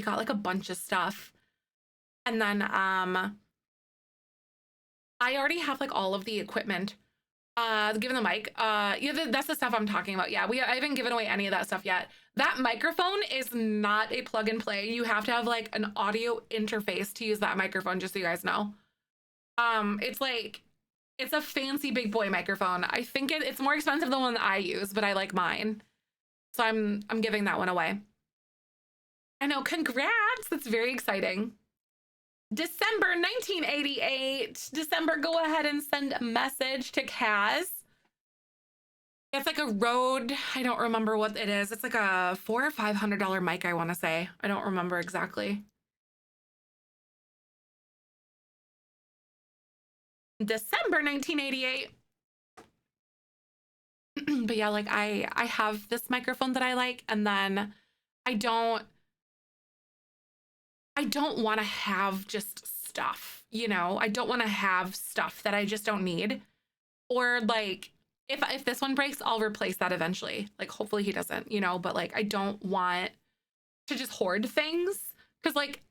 got like a bunch of stuff. And then I already have like all of the equipment. Given the mic. Yeah, that's the stuff I'm talking about. Yeah, I haven't given away any of that stuff yet. That microphone is not a plug and play. You have to have like an audio interface to use that microphone, just so you guys know. It's a fancy big boy microphone. I think it's more expensive than the one that I use, but I like mine. So I'm giving that one away. I know, congrats. That's very exciting. December 1988. December, go ahead and send a message to Kaz. It's like a Rode. I don't remember what it is. It's like a $400 or $500 mic, I want to say. I don't remember exactly. December 1988. But yeah, like I have this microphone that I like, and then I don't want to have just stuff, you know? I don't want to have stuff that I just don't need. Or like, if this one breaks, I'll replace that eventually. Like, hopefully he doesn't, you know? But like, I don't want to just hoard things. Because like,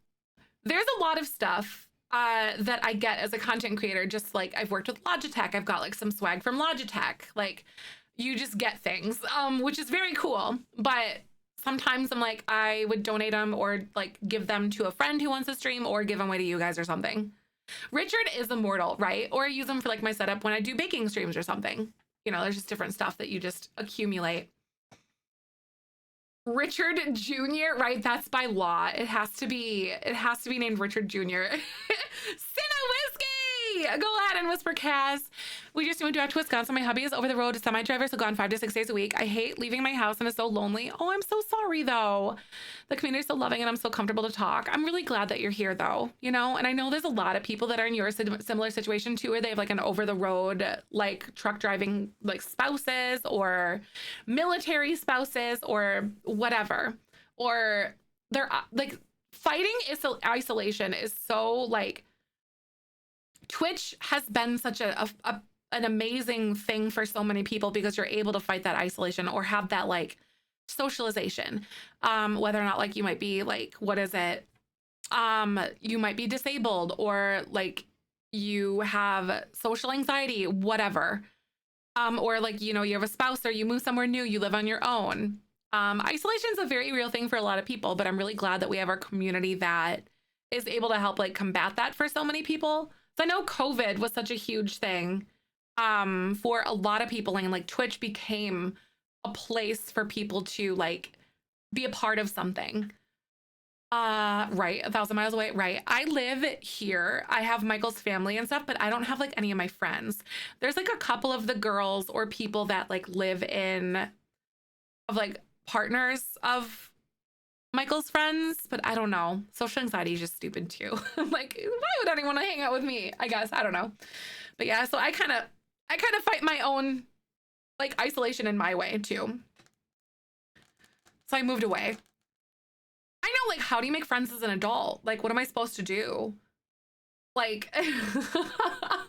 there's a lot of stuff that I get as a content creator. Just like, I've worked with Logitech. I've got like some swag from Logitech. Like, you just get things, which is very cool. But sometimes I'm like, I would donate them or like give them to a friend who wants to stream, or give them away to you guys or something. Richard is immortal, right? Or I use them for like my setup when I do baking streams or something. You know, there's just different stuff that you just accumulate. Richard Jr., right? That's by law. It has to be named Richard Jr. Cinna Whiskey! Go ahead and whisper Kaz. We just moved out to Wisconsin. My hubby is over the road semi-driver, so gone 5 to 6 days a week. I hate leaving my house and it's so lonely. Oh, I'm so sorry though. The community is so loving and I'm so comfortable to talk. I'm really glad that you're here though, you know? And I know there's a lot of people that are in your similar situation too, where they have like an over the road, like truck driving, like spouses or military spouses or whatever. Or they're like fighting isolation is so like, Twitch has been such an amazing thing for so many people because you're able to fight that isolation or have that like socialization. Whether or not like you might be like, what is it? You might be disabled or like you have social anxiety, whatever. Or like, you know, you have a spouse or you move somewhere new, you live on your own. Isolation is a very real thing for a lot of people, but I'm really glad that we have our community that is able to help like combat that for so many people. So I know COVID was such a huge thing for a lot of people, and like Twitch became a place for people to like be a part of something. Right, 1,000 miles away. Right. I live here. I have Michael's family and stuff, but I don't have like any of my friends. There's like a couple of the girls or people that like live in of like partners of Michael's friends, but I don't know. Social anxiety is just stupid too. I'm like, why would anyone want to hang out with me? I guess, I don't know. But yeah, so I kind of fight my own like isolation in my way too. So I moved away. I know, like, how do you make friends as an adult? Like, what am I supposed to do? Like, I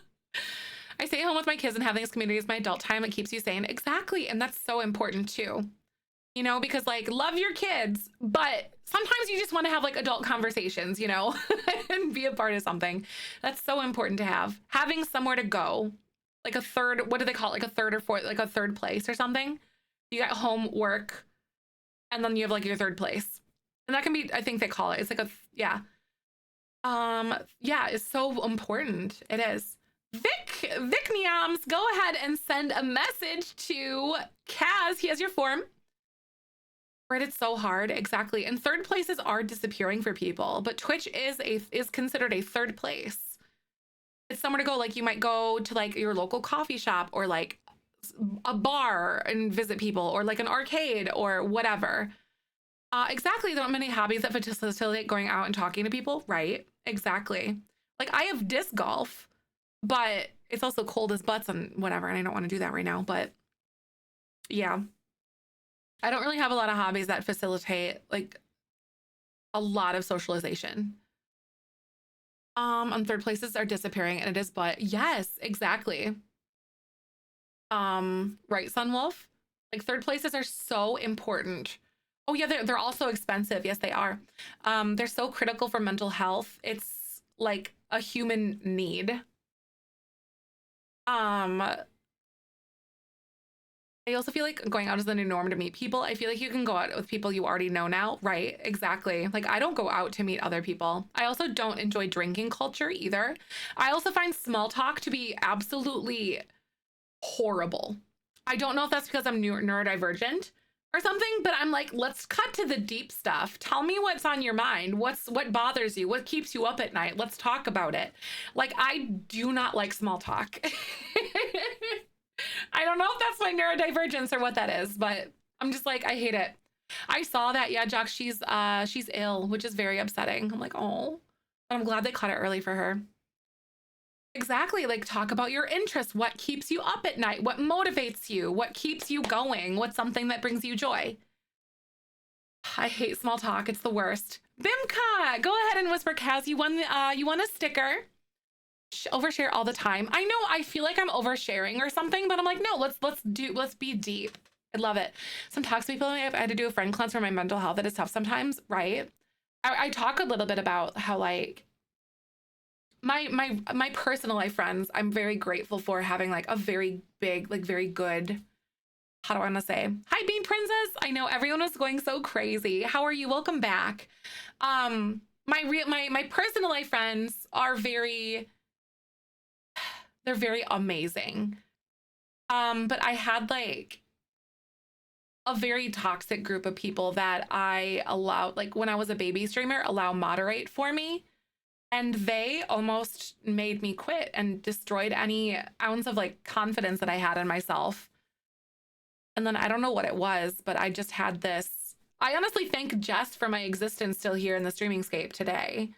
stay home with my kids and having this community as my adult time. It keeps you sane. Exactly. And that's so important too. You know, because like, love your kids, but sometimes you just want to have like adult conversations, you know, and be a part of something. That's so important to have. Having somewhere to go, like a third, what do they call it? Like a third or fourth, like a third place or something. You got home, work, and then you have like your third place. And that can be, I think they call it, it's like a, yeah. Yeah, it's so important. It is. Vic Niams, go ahead and send a message to Kaz. He has your form. Right, it's so hard. Exactly. And third places are disappearing for people, but Twitch is considered a third place. It's somewhere to go. Like you might go to like your local coffee shop or like a bar and visit people or like an arcade or whatever. Exactly. There aren't many hobbies that facilitate going out and talking to people. Right. Exactly. Like I have disc golf, but it's also cold as butts and whatever. And I don't want to do that right now. But yeah, I don't really have a lot of hobbies that facilitate like a lot of socialization. And third places are disappearing and it is, but yes, exactly. Right, Sunwolf? Like third places are so important. Oh yeah, they're also expensive. Yes, they are. They're so critical for mental health. It's like a human need. Um, I also feel like going out is the new norm to meet people. I feel like you can go out with people you already know now. Right, exactly. Like I don't go out to meet other people. I also don't enjoy drinking culture either. I also find small talk to be absolutely horrible. I don't know if that's because I'm neurodivergent or something, but I'm like, let's cut to the deep stuff. Tell me what's on your mind. What bothers you? What keeps you up at night? Let's talk about it. Like I do not like small talk. I don't know if that's my neurodivergence or what that is, but I'm just like, I hate it. I saw that. Yeah, Jock, she's ill, which is very upsetting. I'm like, oh, but I'm glad they caught it early for her. Exactly. Like talk about your interests. What keeps you up at night? What motivates you? What keeps you going? What's something that brings you joy? I hate small talk. It's the worst. Bimka, go ahead and whisper, Kaz. You won a sticker. Overshare all the time. I know I feel like I'm oversharing or something, but I'm like, no, let's be deep. I love it. Some toxic people, I had to do a friend cleanse for my mental health. That is tough sometimes, right? I talk a little bit about how like my personal life friends, I'm very grateful for having like a very big, like very good, how do I want to say? Hi, Bean Princess. I know everyone was going so crazy. How are you? Welcome back. My personal life friends are they're very amazing. But I had like a very toxic group of people that I allowed, like when I was a baby streamer, allow moderate for me. And they almost made me quit and destroyed any ounce of like confidence that I had in myself. And then I don't know what it was, but I just had this. I honestly thank Jess for my existence still here in the streaming scape today.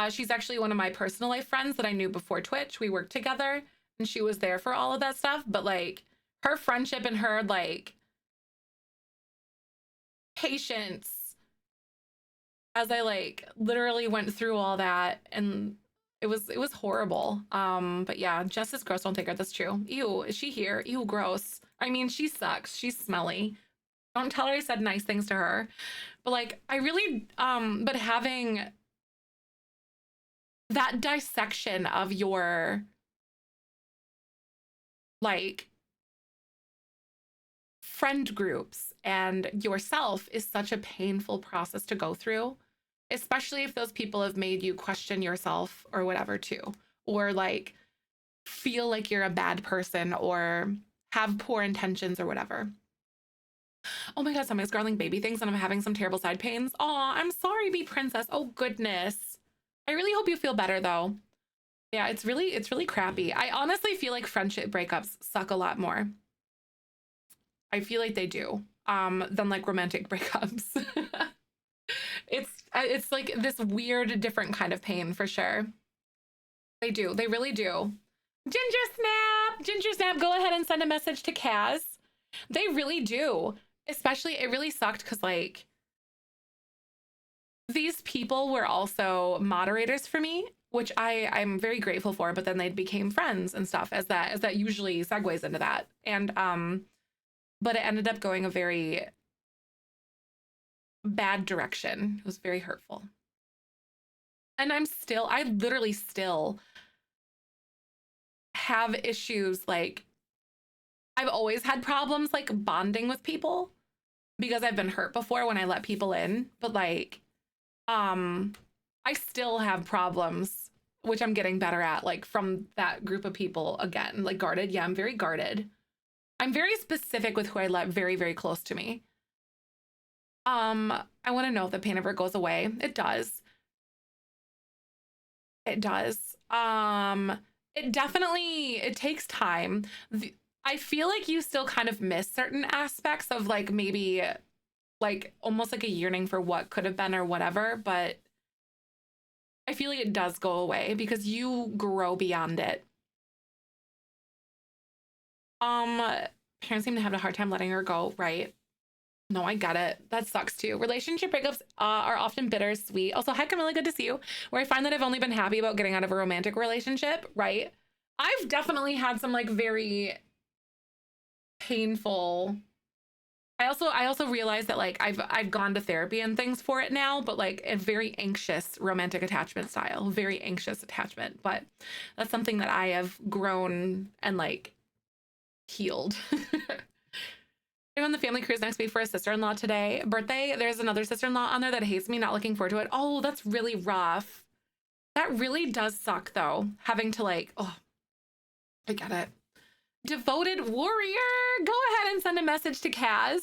She's actually one of my personal life friends that I knew before Twitch. We worked together and she was there for all of that stuff. But like her friendship and her like patience as I like literally went through all that, and it was horrible. But yeah, Jess is gross. Don't take her. That's true. Ew, is she here? Ew, gross. I mean, she sucks. She's smelly. Don't tell her I said nice things to her. But like, I really but having that dissection of your like friend groups and yourself is such a painful process to go through, especially if those people have made you question yourself or whatever too, or like feel like you're a bad person or have poor intentions or whatever. Oh my God, somebody's gargling baby things and I'm having some terrible side pains. Oh, I'm sorry, Bee Princess. Oh goodness. I really hope you feel better though. Yeah, it's really crappy. I honestly feel like friendship breakups suck a lot more. I feel like they do, than like romantic breakups. It's like this weird, different kind of pain for sure. They do. They really do. Ginger Snap, go ahead and send a message to Kaz. They really do. Especially, it really sucked because like these people were also moderators for me, which I'm very grateful for. But then they became friends and stuff as that usually segues into that. And but it ended up going a very bad direction. It was very hurtful. And I literally still have issues. Like I've always had problems like bonding with people because I've been hurt before when I let people in, but like I still have problems, which I'm getting better at, like from that group of people again. Like guarded. Yeah, I'm very guarded. I'm very specific with who I let very, very close to me. I want to know if the pain ever goes away. It does. It does. It definitely, it takes time. I feel like you still kind of miss certain aspects of like maybe like almost like a yearning for what could have been or whatever, but I feel like it does go away because you grow beyond it. Um, Parents seem to have a hard time letting her go, right? No, I get it. That sucks too. Relationship breakups are often bittersweet. Also, heck, I'm really good to see you. Where I find that I've only been happy about getting out of a romantic relationship, right? I've definitely had some like very painful. I also realized that like I've gone to therapy and things for it now, but like a very anxious romantic attachment style, very anxious attachment. But that's something that I have grown and like healed. I'm on the family cruise next week for a sister-in-law today. Birthday, there's another sister-in-law on there that hates me, not looking forward to it. Oh, that's really rough. That really does suck though, having to like, oh, I get it. Devoted warrior, go ahead and send a message to Kaz.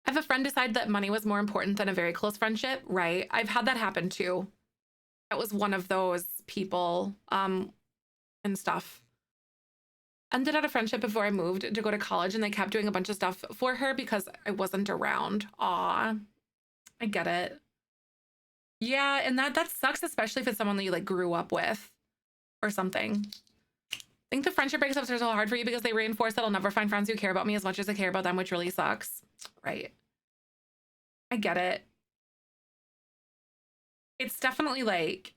I have a friend decide that money was more important than a very close friendship, right? I've had that happen too. That was one of those people, and stuff. Ended out a friendship before I moved to go to college, and they kept doing a bunch of stuff for her because I wasn't around. Aw, I get it. Yeah, and that sucks, especially if it's someone that you like grew up with or something. I think the friendship breakups are so hard for you because they reinforce that I'll never find friends who care about me as much as I care about them, which really sucks. Right. I get it. It's definitely like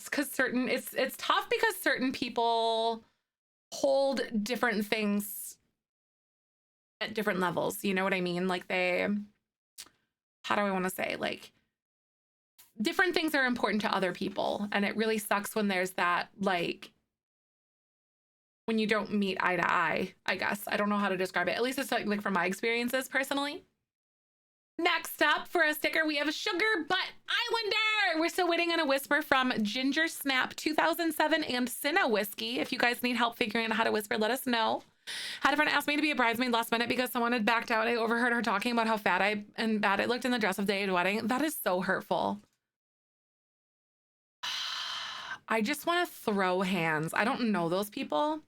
it's because certain it's tough because certain people hold different things at different levels. You know what I mean? Like they, how do I want to say? Like different things are important to other people. And it really sucks when there's that, like, when you don't meet eye to eye, I guess. I don't know how to describe it. At least it's like from my experiences personally. Next up for a sticker, we have Sugar Butt Islander. We're still waiting on a whisper from Ginger Snap 2007 and Cinna Whiskey. If you guys need help figuring out how to whisper, let us know. Had a friend ask me to be a bridesmaid last minute because someone had backed out. I overheard her talking about how fat and bad I looked in the dress of the wedding. That is so hurtful. I just want to throw hands. I don't know those people,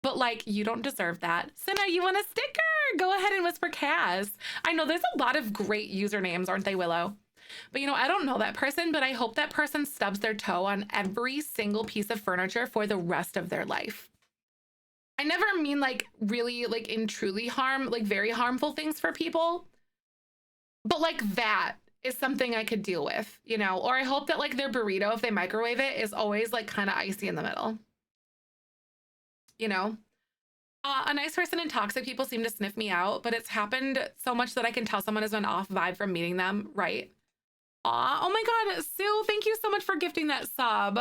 but like, you don't deserve that. Cinna, you want a sticker? Go ahead and whisper Kaz. I know there's a lot of great usernames, aren't they, Willow? But you know, I don't know that person, but I hope that person stubs their toe on every single piece of furniture for the rest of their life. I never mean like really like in truly harm, like very harmful things for people, but like that is something I could deal with, you know? Or I hope that like their burrito, if they microwave it, is always like kind of icy in the middle, you know? A nice person and toxic people seem to sniff me out, but it's happened so much that I can tell someone is an off vibe from meeting them, right? Aw, oh my God, Sue, thank you so much for gifting that sub.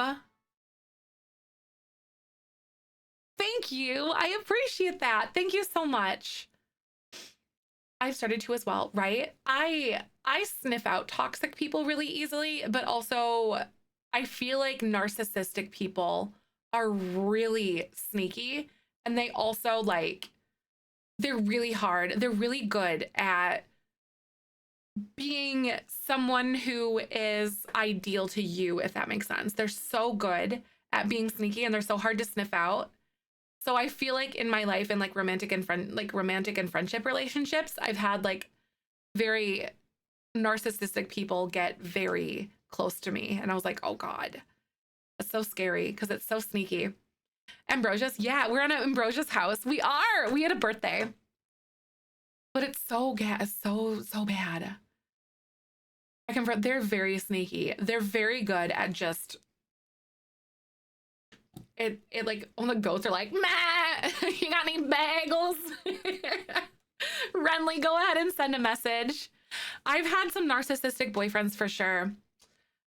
Thank you. I appreciate that. Thank you so much. I've started to as well, right? I sniff out toxic people really easily, but also I feel like narcissistic people are really sneaky, and they also like they're really hard. They're really good at being someone who is ideal to you, if that makes sense. They're so good at being sneaky and they're so hard to sniff out. So I feel like in my life in like romantic and friendship relationships, I've had like very narcissistic people get very close to me. And I was like, oh God, that's so scary because it's so sneaky. Ambrosia's, yeah, we're on Ambrosia's house. We had a birthday. But it's so bad. I confront, they're very sneaky. They're very good at just it like all the goats are like, "Meh, you got any bagels?" Renly, go ahead and send a message. I've had some narcissistic boyfriends for sure.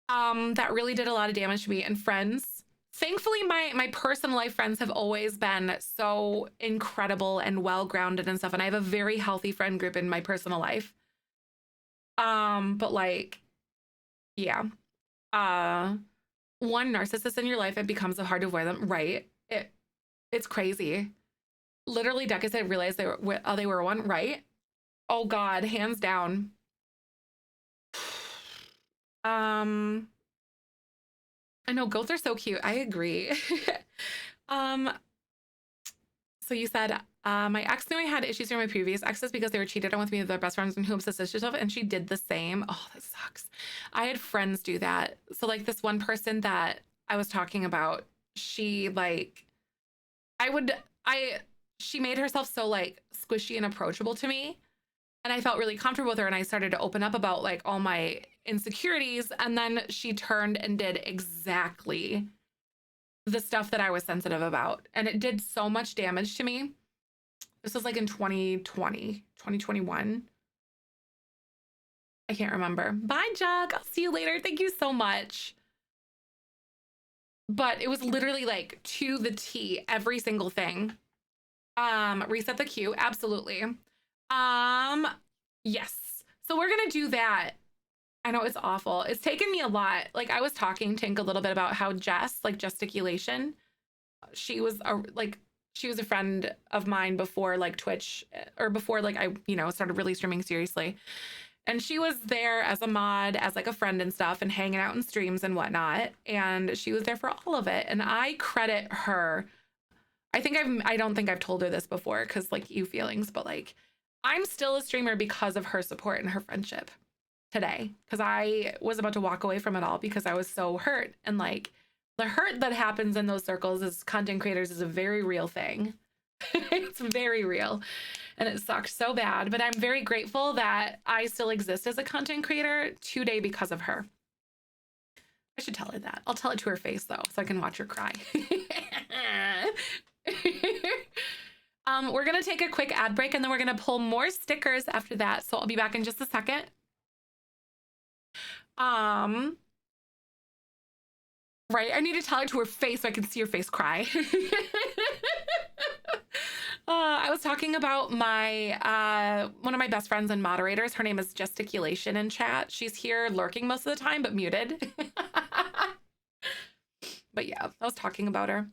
That really did a lot of damage to me, and friends. Thankfully, my personal life friends have always been so incredible and well-grounded and stuff, and I have a very healthy friend group in my personal life. But like, yeah. Uh One narcissist in your life, it becomes hard to avoid them, right? It's crazy. Literally, Decca said realized they were one, right? Oh God, hands down. Um, I know goats are so cute. I agree. um, so you said my ex knew I had issues with my previous exes because they were cheated on with me with their best friends and who obsessed herself, and she did the same. Oh, that sucks. I had friends do that. So like this one person that I was talking about, she like I would I she made herself so like squishy and approachable to me, and I felt really comfortable with her, and I started to open up about like all my insecurities, and then she turned and did exactly the stuff that I was sensitive about, and it did so much damage to me. This was like in 2020, 2021. I can't remember. Bye, Jog. I'll see you later. Thank you so much. But it was literally like to the T, every single thing. Reset the queue. Absolutely. Yes. So we're gonna do that. I know it's awful. It's taken me a lot. Like I was talking to Tink a little bit about how Jess, like gesticulation, she was she was a friend of mine before like Twitch, or before like I, started really streaming seriously. And she was there as a mod, as like a friend and stuff, and hanging out in streams and whatnot. And she was there for all of it. And I credit her. I don't think I've told her this before because like you feelings, but like I'm still a streamer because of her support and her friendship today. Because I was about to walk away from it all because I was so hurt. And like the hurt that happens in those circles as content creators is a very real thing. It's very real. And it sucks so bad. But I'm very grateful that I still exist as a content creator today because of her. I should tell her that. I'll tell it to her face though, so I can watch her cry. We're gonna take a quick ad break and then we're gonna pull more stickers after that. So I'll be back in just a second. Right, I need to tell her to her face so I can see her face cry. I was talking about my one of my best friends and moderators. Her name is Gesticulation in chat. She's here lurking most of the time, but muted. But yeah, I was talking about her.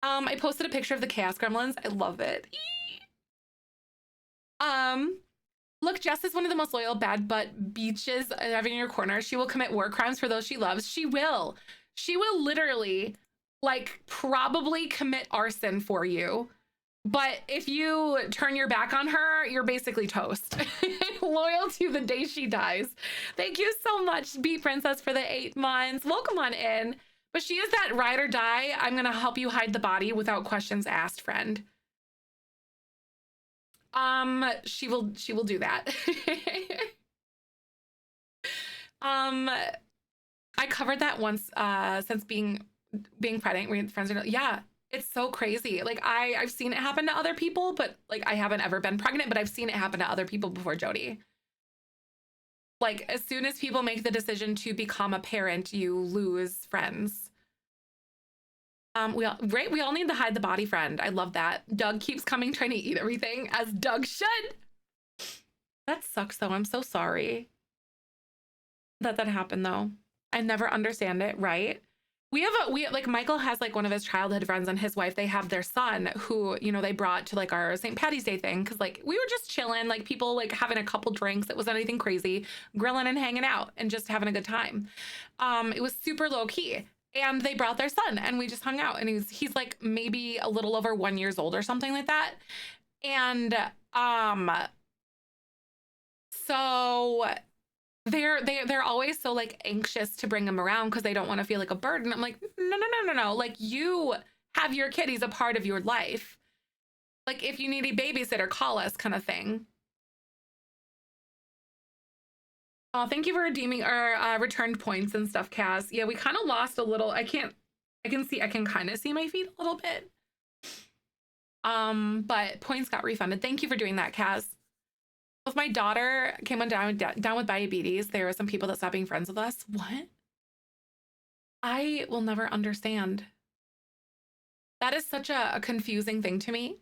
I posted a picture of the Chaos Gremlins. I love it. Look, Jess is one of the most loyal bad butt beaches having in your corner. She will commit war crimes for those she loves. She will. She will literally, like, probably commit arson for you. But if you turn your back on her, you're basically toast. Loyal to the day she dies. Thank you so much, Bee Princess, for the 8 months. Welcome on in. But she is that ride or die, I'm gonna help you hide the body without questions asked, friend. She will do that. I covered that once, since being pregnant with friends. Yeah, it's so crazy. Like I've seen it happen to other people, but like I haven't ever been pregnant, but I've seen it happen to other people before, Jody. Like as soon as people make the decision to become a parent, you lose friends. We all need to hide the body, friend. I love that. Doug keeps coming trying to eat everything, as Doug should. That sucks though. I'm so sorry that happened though. I never understand it, right? We like Michael has like one of his childhood friends and his wife, they have their son who, they brought to like our St. Patty's Day thing. Cause like we were just chilling, like people like having a couple drinks. It wasn't anything crazy, grilling and hanging out and just having a good time. It was super low key. And they brought their son and we just hung out, and he's like maybe a little over 1 year old or something like that. And so they're always so like anxious to bring him around because they don't want to feel like a burden. I'm like, no. Like you have your kid, he's a part of your life. Like if you need a babysitter, call us, kind of thing. Oh, thank you for redeeming our returned points and stuff, Kaz. Yeah, we kind of lost a little. I can kind of see my feet a little bit. But points got refunded. Thank you for doing that, Kaz. If my daughter came on down with diabetes, there are some people that stopped being friends with us. What? I will never understand. That is such a confusing thing to me.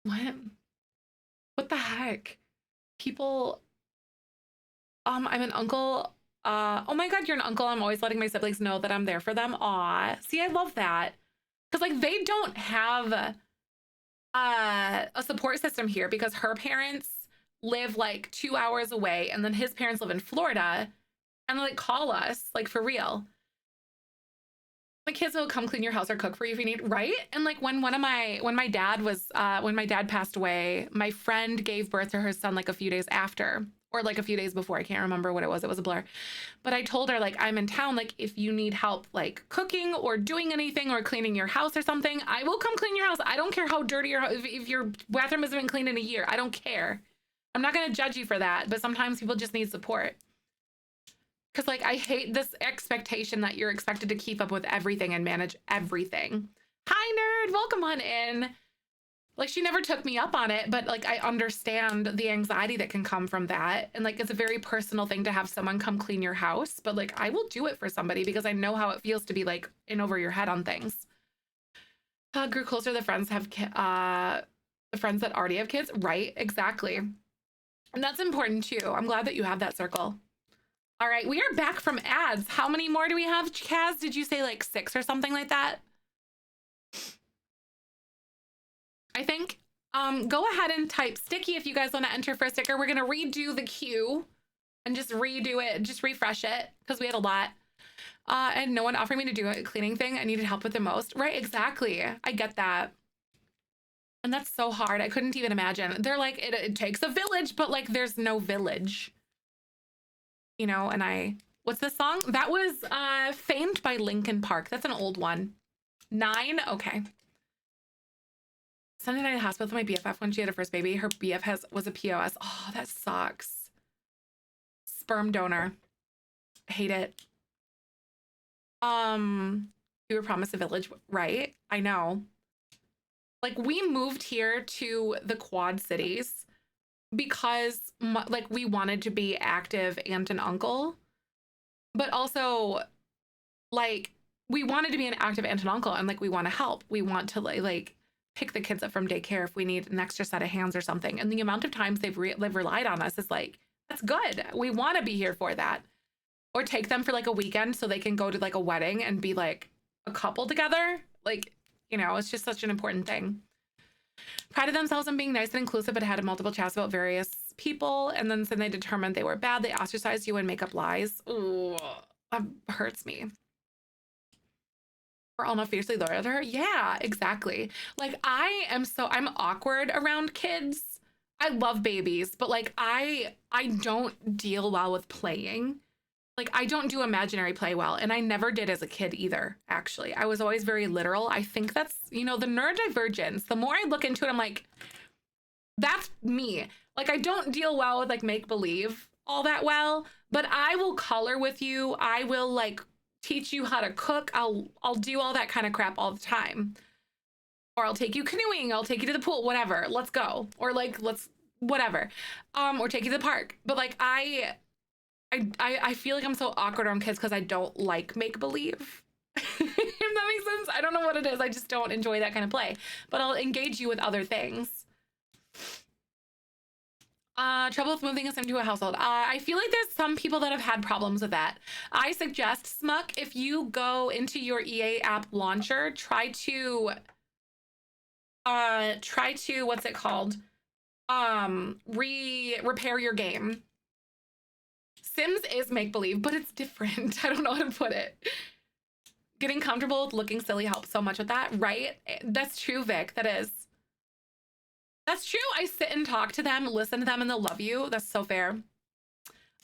What the heck? People, I'm an uncle Oh my God, you're an uncle. I'm always letting my siblings know that I'm there for them. Aw, see, I love that. Because like they don't have a support system here because her parents live like 2 hours away and then his parents live in Florida and like call us like for real. My kids will come clean your house or cook for you if you need, right? And like when my dad passed away, my friend gave birth to her son like a few days after or like a few days before. I can't remember what it was. It was a blur. But I told her like I'm in town, like if you need help like cooking or doing anything or cleaning your house or something, I will come clean your house. I don't care how dirty your if your bathroom hasn't been cleaned in a year. I don't care. I'm not going to judge you for that, but sometimes people just need support. Because, like, I hate this expectation that you're expected to keep up with everything and manage everything. Hi, nerd. Welcome on in. Like, she never took me up on it, but, like, I understand the anxiety that can come from that. And, like, it's a very personal thing to have someone come clean your house. But, like, I will do it for somebody because I know how it feels to be, like, in over your head on things. Grew closer. The friends that already have kids. Right. Exactly. And that's important, too. I'm glad that you have that circle. All right, we are back from ads. How many more do we have, Kaz? Did you say like 6 or something like that? I think. Go ahead and type sticky if you guys want to enter for a sticker. We're gonna redo the queue and just redo it, just refresh it because we had a lot. And no one offered me to do a cleaning thing. I needed help with the most. Right, exactly. I get that. And that's so hard. I couldn't even imagine. They're like, it takes a village, but like there's no village. You know, and what's this song? That was Famed by Linkin Park. That's an old one. 9? Okay. Sunday night at the hospital with my BFF when she had her first baby. Her BF was a POS. Oh, that sucks. Sperm donor. Hate it. You were promised a village, right? I know. Like, we moved here to the Quad Cities because like we wanted to be active aunt and uncle, but also like we wanted to be an active aunt and uncle and like we want to help. We want to like pick the kids up from daycare if we need an extra set of hands or something. And the amount of times they've relied on us is like, that's good. We want to be here for that. Or take them for like a weekend so they can go to like a wedding and be like a couple together. Like, you know, it's just such an important thing. Prided themselves on being nice and inclusive, but had multiple chats about various people. And then they determined they were bad. They ostracized you and make up lies. Ooh, that hurts me. We're all not fiercely loyal to her. Yeah, exactly. Like I'm awkward around kids. I love babies, but like I don't deal well with playing. Like, I don't do imaginary play well, and I never did as a kid either, actually. I was always very literal. I think that's, you know, the neurodivergence. The more I look into it, I'm like, that's me. Like, I don't deal well with, like, make-believe all that well, but I will color with you. I will, like, teach you how to cook. I'll do all that kind of crap all the time. Or I'll take you canoeing. I'll take you to the pool, whatever. Let's go. Or, like, whatever. Or take you to the park. But, like, I feel like I'm so awkward around kids because I don't like make-believe. If that makes sense. I don't know what it is. I just don't enjoy that kind of play. But I'll engage you with other things. Trouble with moving us into a household. I feel like there's some people that have had problems with that. I suggest, Smuck, if you go into your EA app launcher, try to what's it called? Repair your game. Sims is make-believe, but it's different. I don't know how to put it. Getting comfortable with looking silly helps so much with that, right? That's true, Vic. That is. That's true. I sit and talk to them, listen to them, and they'll love you. That's so fair.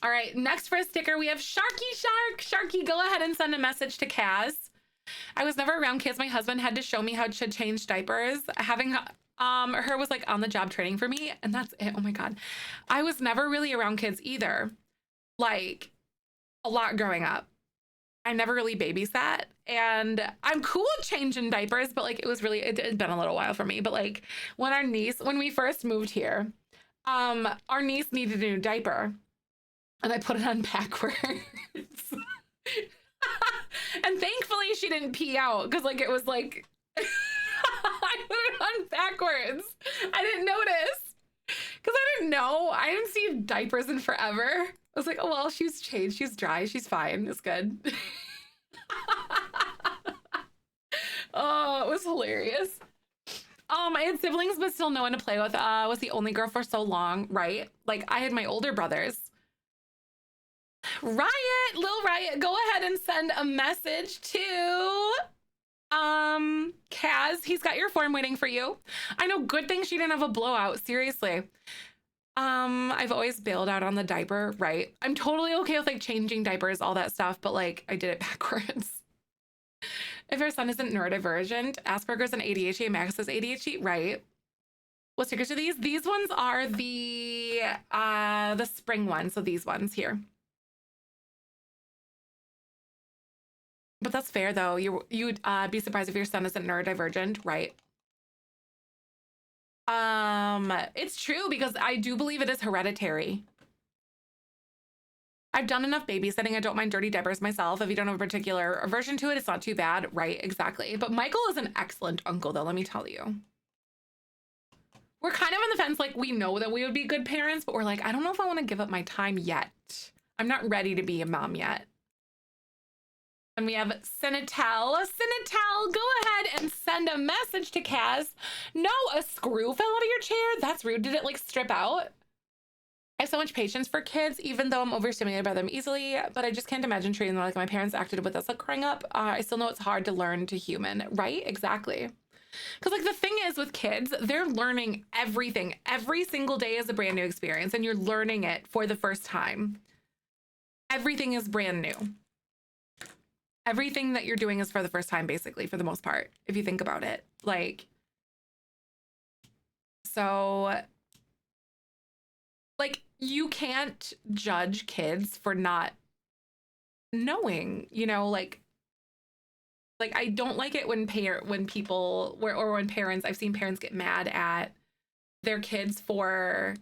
All right, next for a sticker, we have Sharky Shark. Sharky, go ahead and send a message to Kaz. I was never around kids. My husband had to show me how to change diapers. Having her was like on-the-job training for me, and that's it. Oh my God. I was never really around kids either. Like a lot growing up. I never really babysat, and I'm cool with changing diapers, but like it had been a little while for me. But like when we first moved here, our niece needed a new diaper and I put it on backwards. And thankfully she didn't pee out because like it was like I put it on backwards. I didn't notice because I didn't know. I didn't see diapers in forever. I was like, oh, well, she's changed. She's dry. She's fine. It's good. Oh, it was hilarious. I had siblings, but still no one to play with. Was the only girl for so long, right? Like, I had my older brothers. Riot, Lil Riot, go ahead and send a message to Kaz. He's got your form waiting for you. I know, good thing she didn't have a blowout, seriously. I've always bailed out on the diaper, right? I'm totally okay with like changing diapers, all that stuff, but like I did it backwards. If your son isn't neurodivergent, Asperger's and ADHD, Max has ADHD, right? What stickers are these? These ones are the spring ones, so these ones here. But that's fair though. You'd be surprised if your son isn't neurodivergent, right? It's true because I do believe it is hereditary. I've done enough babysitting. I don't mind dirty diapers myself. If you don't have a particular aversion to it, it's not too bad. Right, exactly. But Michael is an excellent uncle though, let me tell you. We're kind of on the fence, like we know that we would be good parents, but we're like, I don't know if I want to give up my time yet. I'm not ready to be a mom yet. And we have Sinitel. Sinitel, go ahead and send a message to Kaz. No, a screw fell out of your chair? That's rude. Did it like strip out? I have so much patience for kids, even though I'm overstimulated by them easily, but I just can't imagine treating them like my parents acted with us like growing up. I still know it's hard to learn to human, right? Exactly. Because like the thing is with kids, they're learning everything. Every single day is a brand new experience and you're learning it for the first time. Everything is brand new. Everything that you're doing is for the first time, basically, for the most part, if you think about it. Like, so, like, you can't judge kids for not knowing, you know, like I don't like it when people, or when parents, I've seen parents get mad at their kids for,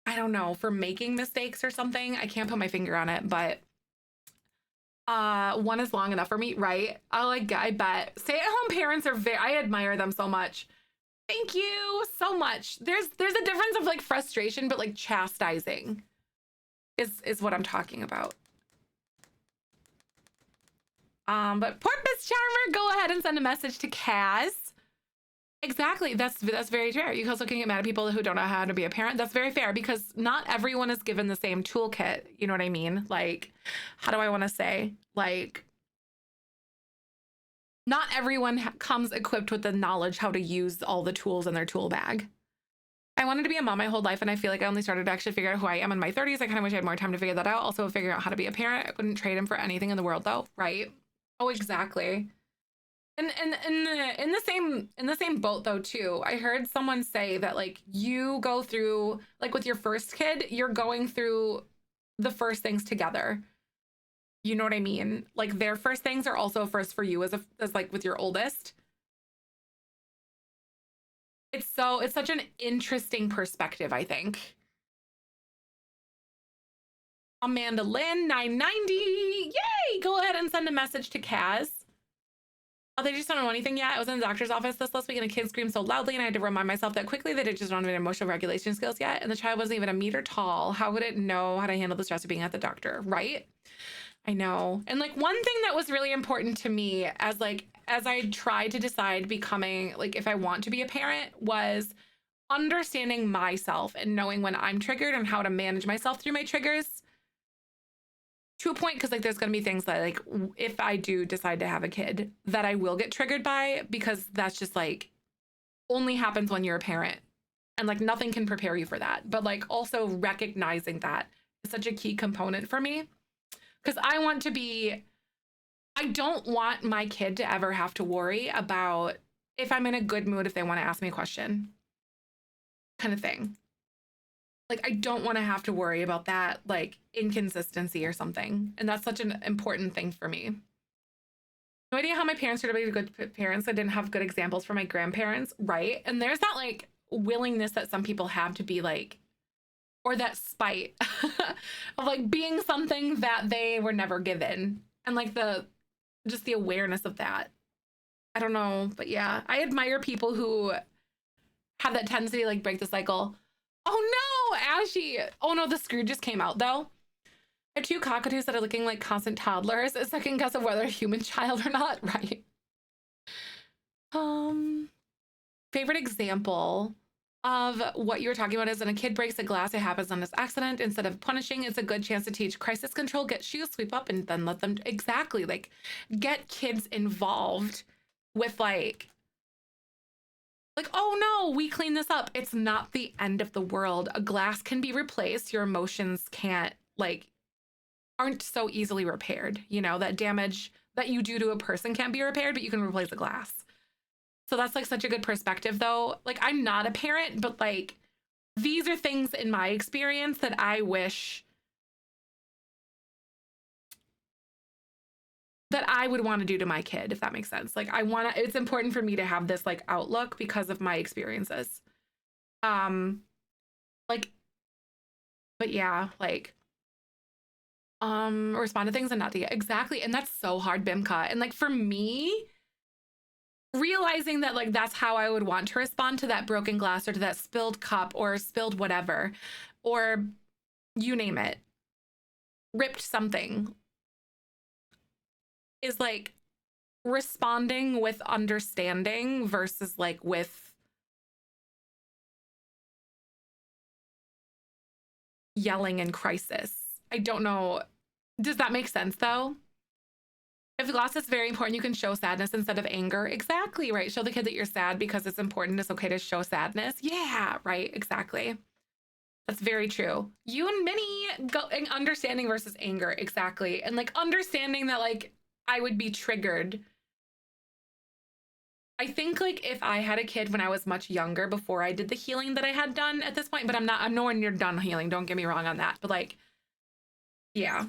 I don't know, for making mistakes or something. I can't put my finger on it, but one is long enough for me, right? I bet stay-at-home parents are I admire them so much. Thank you so much. There's a difference of like frustration, but like chastising is what I'm talking about. But Porpoise Charmer, go ahead and send a message to Kaz. Exactly. That's very fair. You can also get mad at people who don't know how to be a parent. That's very fair because not everyone is given the same toolkit. You know what I mean? Like, how do I want to say? Like, not everyone comes equipped with the knowledge how to use all the tools in their tool bag. I wanted to be a mom my whole life, and I feel like I only started to actually figure out who I am in my 30s. I kind of wish I had more time to figure that out. Also, figuring out how to be a parent. I wouldn't trade him for anything in the world, though, right? Oh, exactly. And in the same boat though too, I heard someone say that like you go through, like with your first kid, you're going through the first things together. You know what I mean? Like their first things are also first for you as like with your oldest. It's such an interesting perspective, I think. Amanda Lynn 990, yay! Go ahead and send a message to Kaz. Oh, they just don't know anything yet. I was in the doctor's office this last week and a kid screamed so loudly and I had to remind myself that quickly that it just don't have any emotional regulation skills yet. And the child wasn't even a meter tall. How would it know how to handle the stress of being at the doctor, right? I know. And like one thing that was really important to me as I tried to decide becoming, like if I want to be a parent, was understanding myself and knowing when I'm triggered and how to manage myself through my triggers. To a point, because like there's gonna be things that like if I do decide to have a kid that I will get triggered by, because that's just like only happens when you're a parent and like nothing can prepare you for that. But like also recognizing that is such a key component for me, because I don't want my kid to ever have to worry about if I'm in a good mood, if they want to ask me a question kind of thing. Like, I don't want to have to worry about that, like, inconsistency or something. And that's such an important thing for me. No idea how my parents are to be good parents. I didn't have good examples for my grandparents, right? And there's that, like, willingness that some people have to be, like, or that spite of, like, being something that they were never given. And, like, just the awareness of that. I don't know, but yeah. I admire people who have that tendency to, like, break the cycle. Oh no, Ashy. Oh no, the screw just came out though. I have two cockatoos that are looking like constant toddlers. A second guess of whether a human child or not, right? Favorite example of what you were talking about is when a kid breaks a glass, it happens on this accident. Instead of punishing, it's a good chance to teach crisis control, get shoes, sweep up, and then let them exactly like get kids involved with like, oh no, we clean this up. It's not the end of the world. A glass can be replaced. Your emotions can't aren't so easily repaired. You know, that damage that you do to a person can't be repaired, but you can replace a glass. So that's like such a good perspective though. Like I'm not a parent, but like these are things in my experience that I wish that I would want to do to my kid, if that makes sense. Like it's important for me to have this like outlook because of my experiences. Like, but yeah, like, respond to things and not to get exactly. And that's so hard, Bimka. And like for me, realizing that like that's how I would want to respond to that broken glass or to that spilled cup or spilled whatever, or you name it, ripped something, is like responding with understanding versus like with yelling in crisis. I don't know. Does that make sense though? If the glass is very important, you can show sadness instead of anger. Exactly, right? Show the kid that you're sad because it's important. It's okay to show sadness. Yeah, right, exactly. That's very true. You and Minnie go understanding versus anger, exactly. And like understanding that like I would be triggered. I think like if I had a kid when I was much younger before I did the healing that I had done at this point, but I'm nowhere near done healing. Don't get me wrong on that. But like, yeah,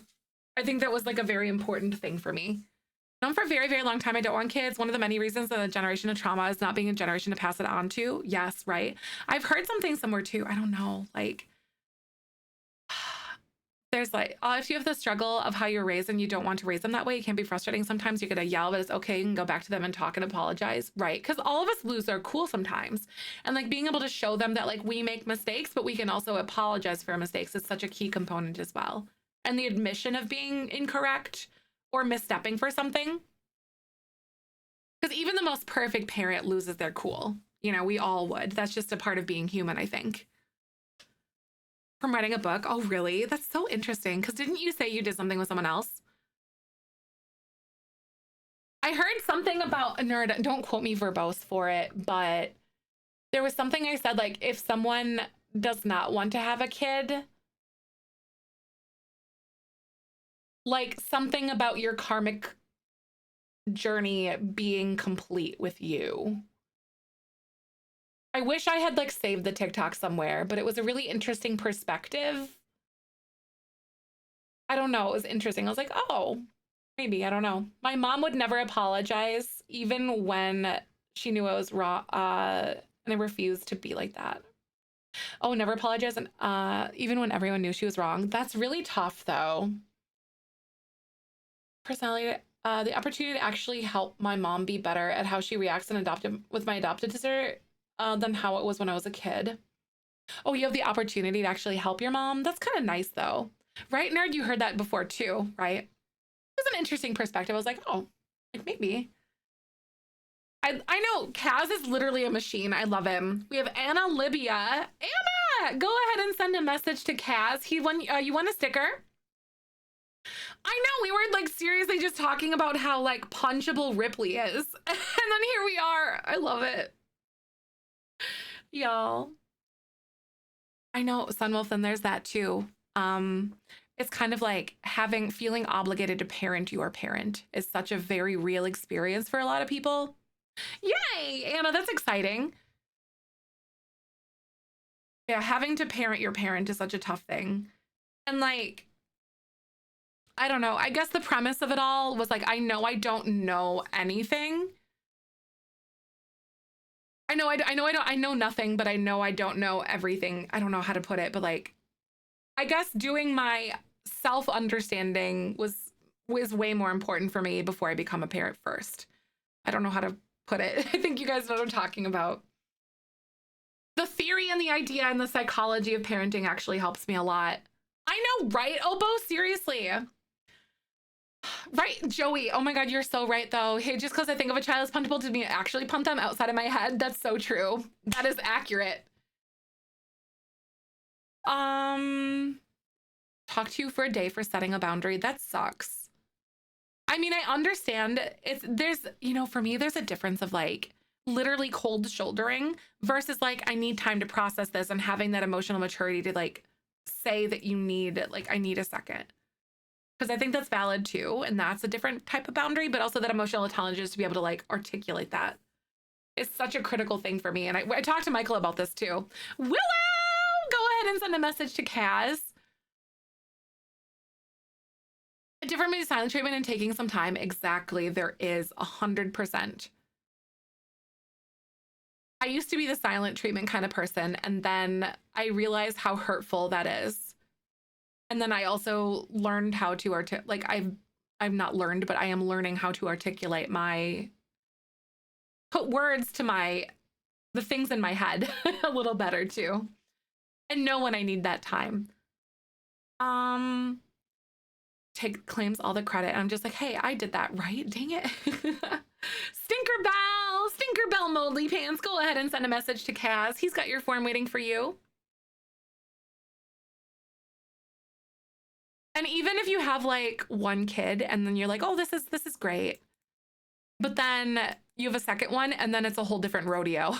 I think that was like a very important thing for me. Known for a very, very long time, I don't want kids. One of the many reasons that a generation of trauma is not being a generation to pass it on to. Yes, right. I've heard something somewhere too. I don't know. Like, there's like, if you have the struggle of how you're raised and you don't want to raise them that way, it can be frustrating. Sometimes you're going to yell, but it's okay. You can go back to them and talk and apologize, right? Because all of us lose our cool sometimes. And like being able to show them that like we make mistakes, but we can also apologize for our mistakes is such a key component as well. And the admission of being incorrect or misstepping for something. Because even the most perfect parent loses their cool. You know, we all would. That's just a part of being human, I think. From writing a book? Oh, really? That's so interesting. Because didn't you say you did something with someone else? I heard something about a nerd. Don't quote me verbose for it, but there was something I said, like, if someone does not want to have a kid, like something about your karmic journey being complete with you. I wish I had like saved the TikTok somewhere, but it was a really interesting perspective. I don't know. It was interesting. I was like, oh, maybe. I don't know. My mom would never apologize, even when she knew I was wrong. And I refused to be like that. Oh, never apologize. And even when everyone knew she was wrong. That's really tough, though. Personality, the opportunity to actually help my mom be better at how she reacts and adopted with my adopted sister than how it was when I was a kid. Oh, you have the opportunity to actually help your mom? That's kind of nice, though. Right, Nerd? You heard that before, too, right? It was an interesting perspective. I was like, oh, like maybe. I know Kaz is literally a machine. I love him. We have Anna Libya. Anna, go ahead and send a message to Kaz. He won. You won a sticker. I know, we were like seriously just talking about how like punchable Ripley is. And then here we are. I love it. Y'all. I know, Sunwolf, and there's that too. It's kind of like feeling obligated to parent your parent is such a very real experience for a lot of people. Yay, Anna, that's exciting. Yeah, having to parent your parent is such a tough thing. And like, I don't know. I guess the premise of it all was like, I know I don't know anything. I know nothing, but I know I don't know everything. I don't know how to put it, but like, I guess doing my self-understanding was way more important for me before I become a parent first. I don't know how to put it. I think you guys know what I'm talking about. The theory and the idea and the psychology of parenting actually helps me a lot. I know, right, Obo? Seriously. Right, Joey. Oh my God, you're so right, though. Hey, just because I think of a child as punchable doesn't mean I actually punt them outside of my head. That's so true. That is accurate. Talk to you for a day for setting a boundary. That sucks. I mean, I understand. There's, you know, for me, there's a difference of like literally cold shouldering versus like, I need time to process this and having that emotional maturity to like say that you need, like, I need a second. Because I think that's valid too. And that's a different type of boundary, but also that emotional intelligence to be able to like articulate that is such a critical thing for me. And I talked to Michael about this too. Willow, go ahead and send a message to Kaz. A difference between silent treatment and taking some time. Exactly. There is 100%. I used to be the silent treatment kind of person. And then I realized how hurtful that is. And then I also learned how to I've not learned, but I am learning how to articulate put words to the things in my head a little better too. And know when I need that time. Claims all the credit. I'm just like, hey, I did that, right? Dang it. Stinkerbell Moldly Pants, go ahead and send a message to Kaz. He's got your form waiting for you. And even if you have like one kid and then you're like, oh, this is great. But then you have a second one and then it's a whole different rodeo.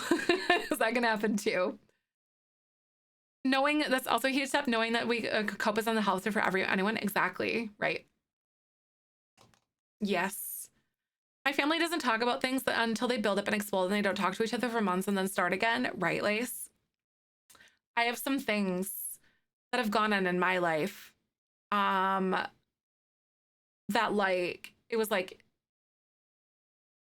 That can happen too. Knowing that's also a huge step, knowing that cope is on the house for anyone. Exactly. Right. Yes. My family doesn't talk about things until they build up and explode and they don't talk to each other for months and then start again. Right, Lace? I have some things that have gone on in my life that like, it was like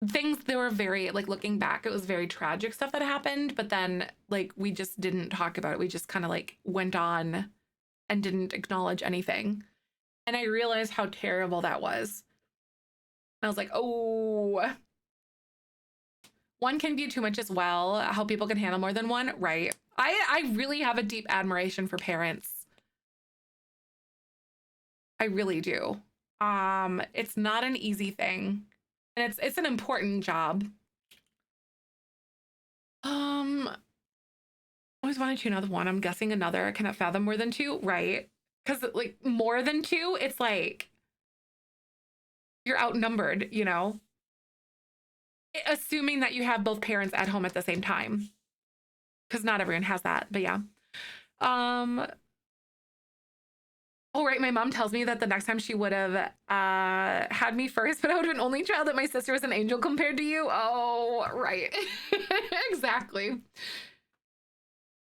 things that were very, like looking back, it was very tragic stuff that happened, but then like we just didn't talk about it. We just kind of like went on and didn't acknowledge anything. And I realized how terrible that was. I was like, oh, one can be too much as well. How people can handle more than one. Right. I really have a deep admiration for parents. I really do. It's not an easy thing. And it's an important job. I always wanted to know the one. I'm guessing another. I cannot fathom more than two. Right. Because like more than two, it's like you're outnumbered, you know? Assuming that you have both parents at home at the same time. Because not everyone has that, but yeah. Oh, right. My mom tells me that the next time she would have had me first, but I would have been only child, that my sister was an angel compared to you. Oh, right. Exactly.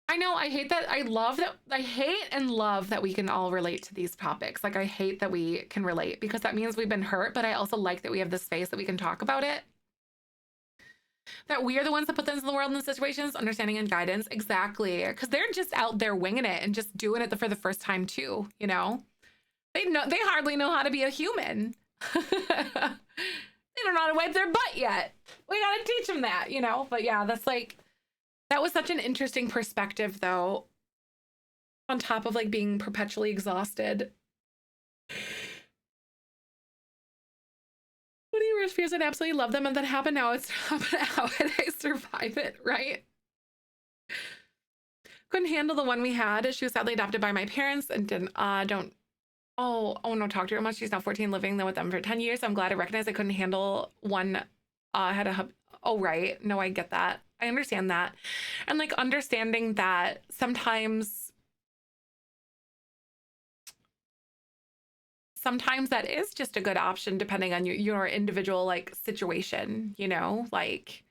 I know. I hate that. I hate and love that we can all relate to these topics. Like, I hate that we can relate because that means we've been hurt, but I also like that we have this space that we can talk about it. That we are the ones that put things in the world in the situations, understanding and guidance. Exactly. Because they're just out there winging it and just doing it for the first time too, you know? They hardly know how to be a human. They don't know how to wipe their butt yet. We got to teach them that, you know? But yeah, that was such an interesting perspective though. On top of like being perpetually exhausted. What are your worst fears? I'd absolutely love them, and that happened now. It's happened. How did I survive it? Right? Couldn't handle the one we had. She was sadly adopted by my parents and didn't no, talk to her much. She's now 14, living with them for 10 years. I'm glad I recognized I couldn't handle one. Had a hub. Oh, right. No, I get that. I understand that. And like understanding that sometimes that is just a good option depending on your individual like situation, you know, like,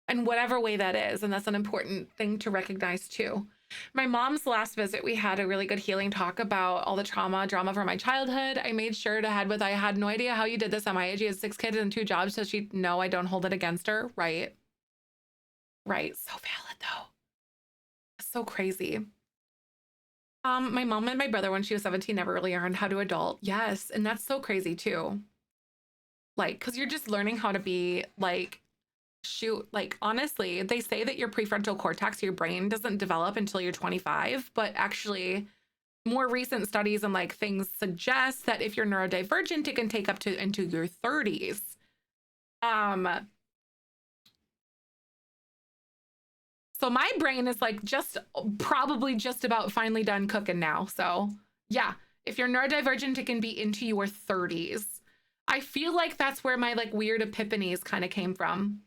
and whatever way that is. And that's an important thing to recognize too. My mom's last visit, we had a really good healing talk about all the drama from my childhood. I made sure to head with, I had no idea how you did this at my age. You had 6 kids and 2 jobs. So she'd know I don't hold it against her. Right. Right. So valid though. So crazy. My mom and my brother, when she was 17, never really learned how to adult. Yes. And that's so crazy too. Like, cause you're just learning how to be like shoot, like honestly, they say that your prefrontal cortex, your brain doesn't develop until you're 25, but actually more recent studies and like things suggest that if you're neurodivergent, it can take up to into your 30s. Um, so my brain is like just probably just about finally done cooking now. So yeah, if you're neurodivergent, it can be into your 30s. I feel like that's where my like weird epiphanies kind of came from.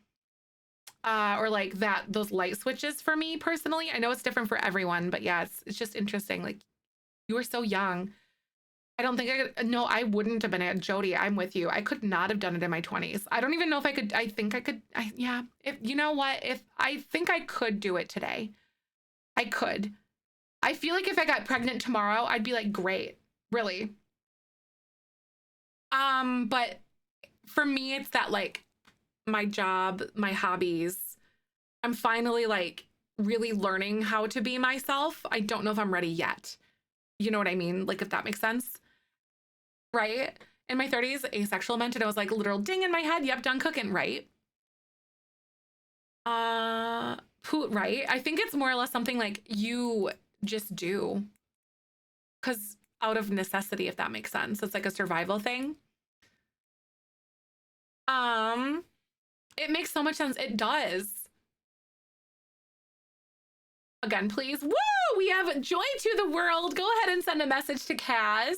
Or like that, those light switches for me personally. I know it's different for everyone, but yeah, it's just interesting. Like you were so young. I don't think I could, no, I wouldn't have been at Jody. I'm with you. I could not have done it in my 20s. I don't even know if I could. I think I could. Yeah. If you know what, if I think I could do it today, I could. I feel like if I got pregnant tomorrow, I'd be like, great, really. But for me, it's that like my job, my hobbies. I'm finally like really learning how to be myself. I don't know if I'm ready yet. You know what I mean? Like if that makes sense. Right? In my 30s, asexual meant, and I was like literal ding in my head. Yep, done cooking, right? Right? I think it's more or less something like you just do. Because out of necessity, if that makes sense. It's like a survival thing. It makes so much sense. It does. Again, please. Woo! We have joy to the world. Go ahead and send a message to Kaz.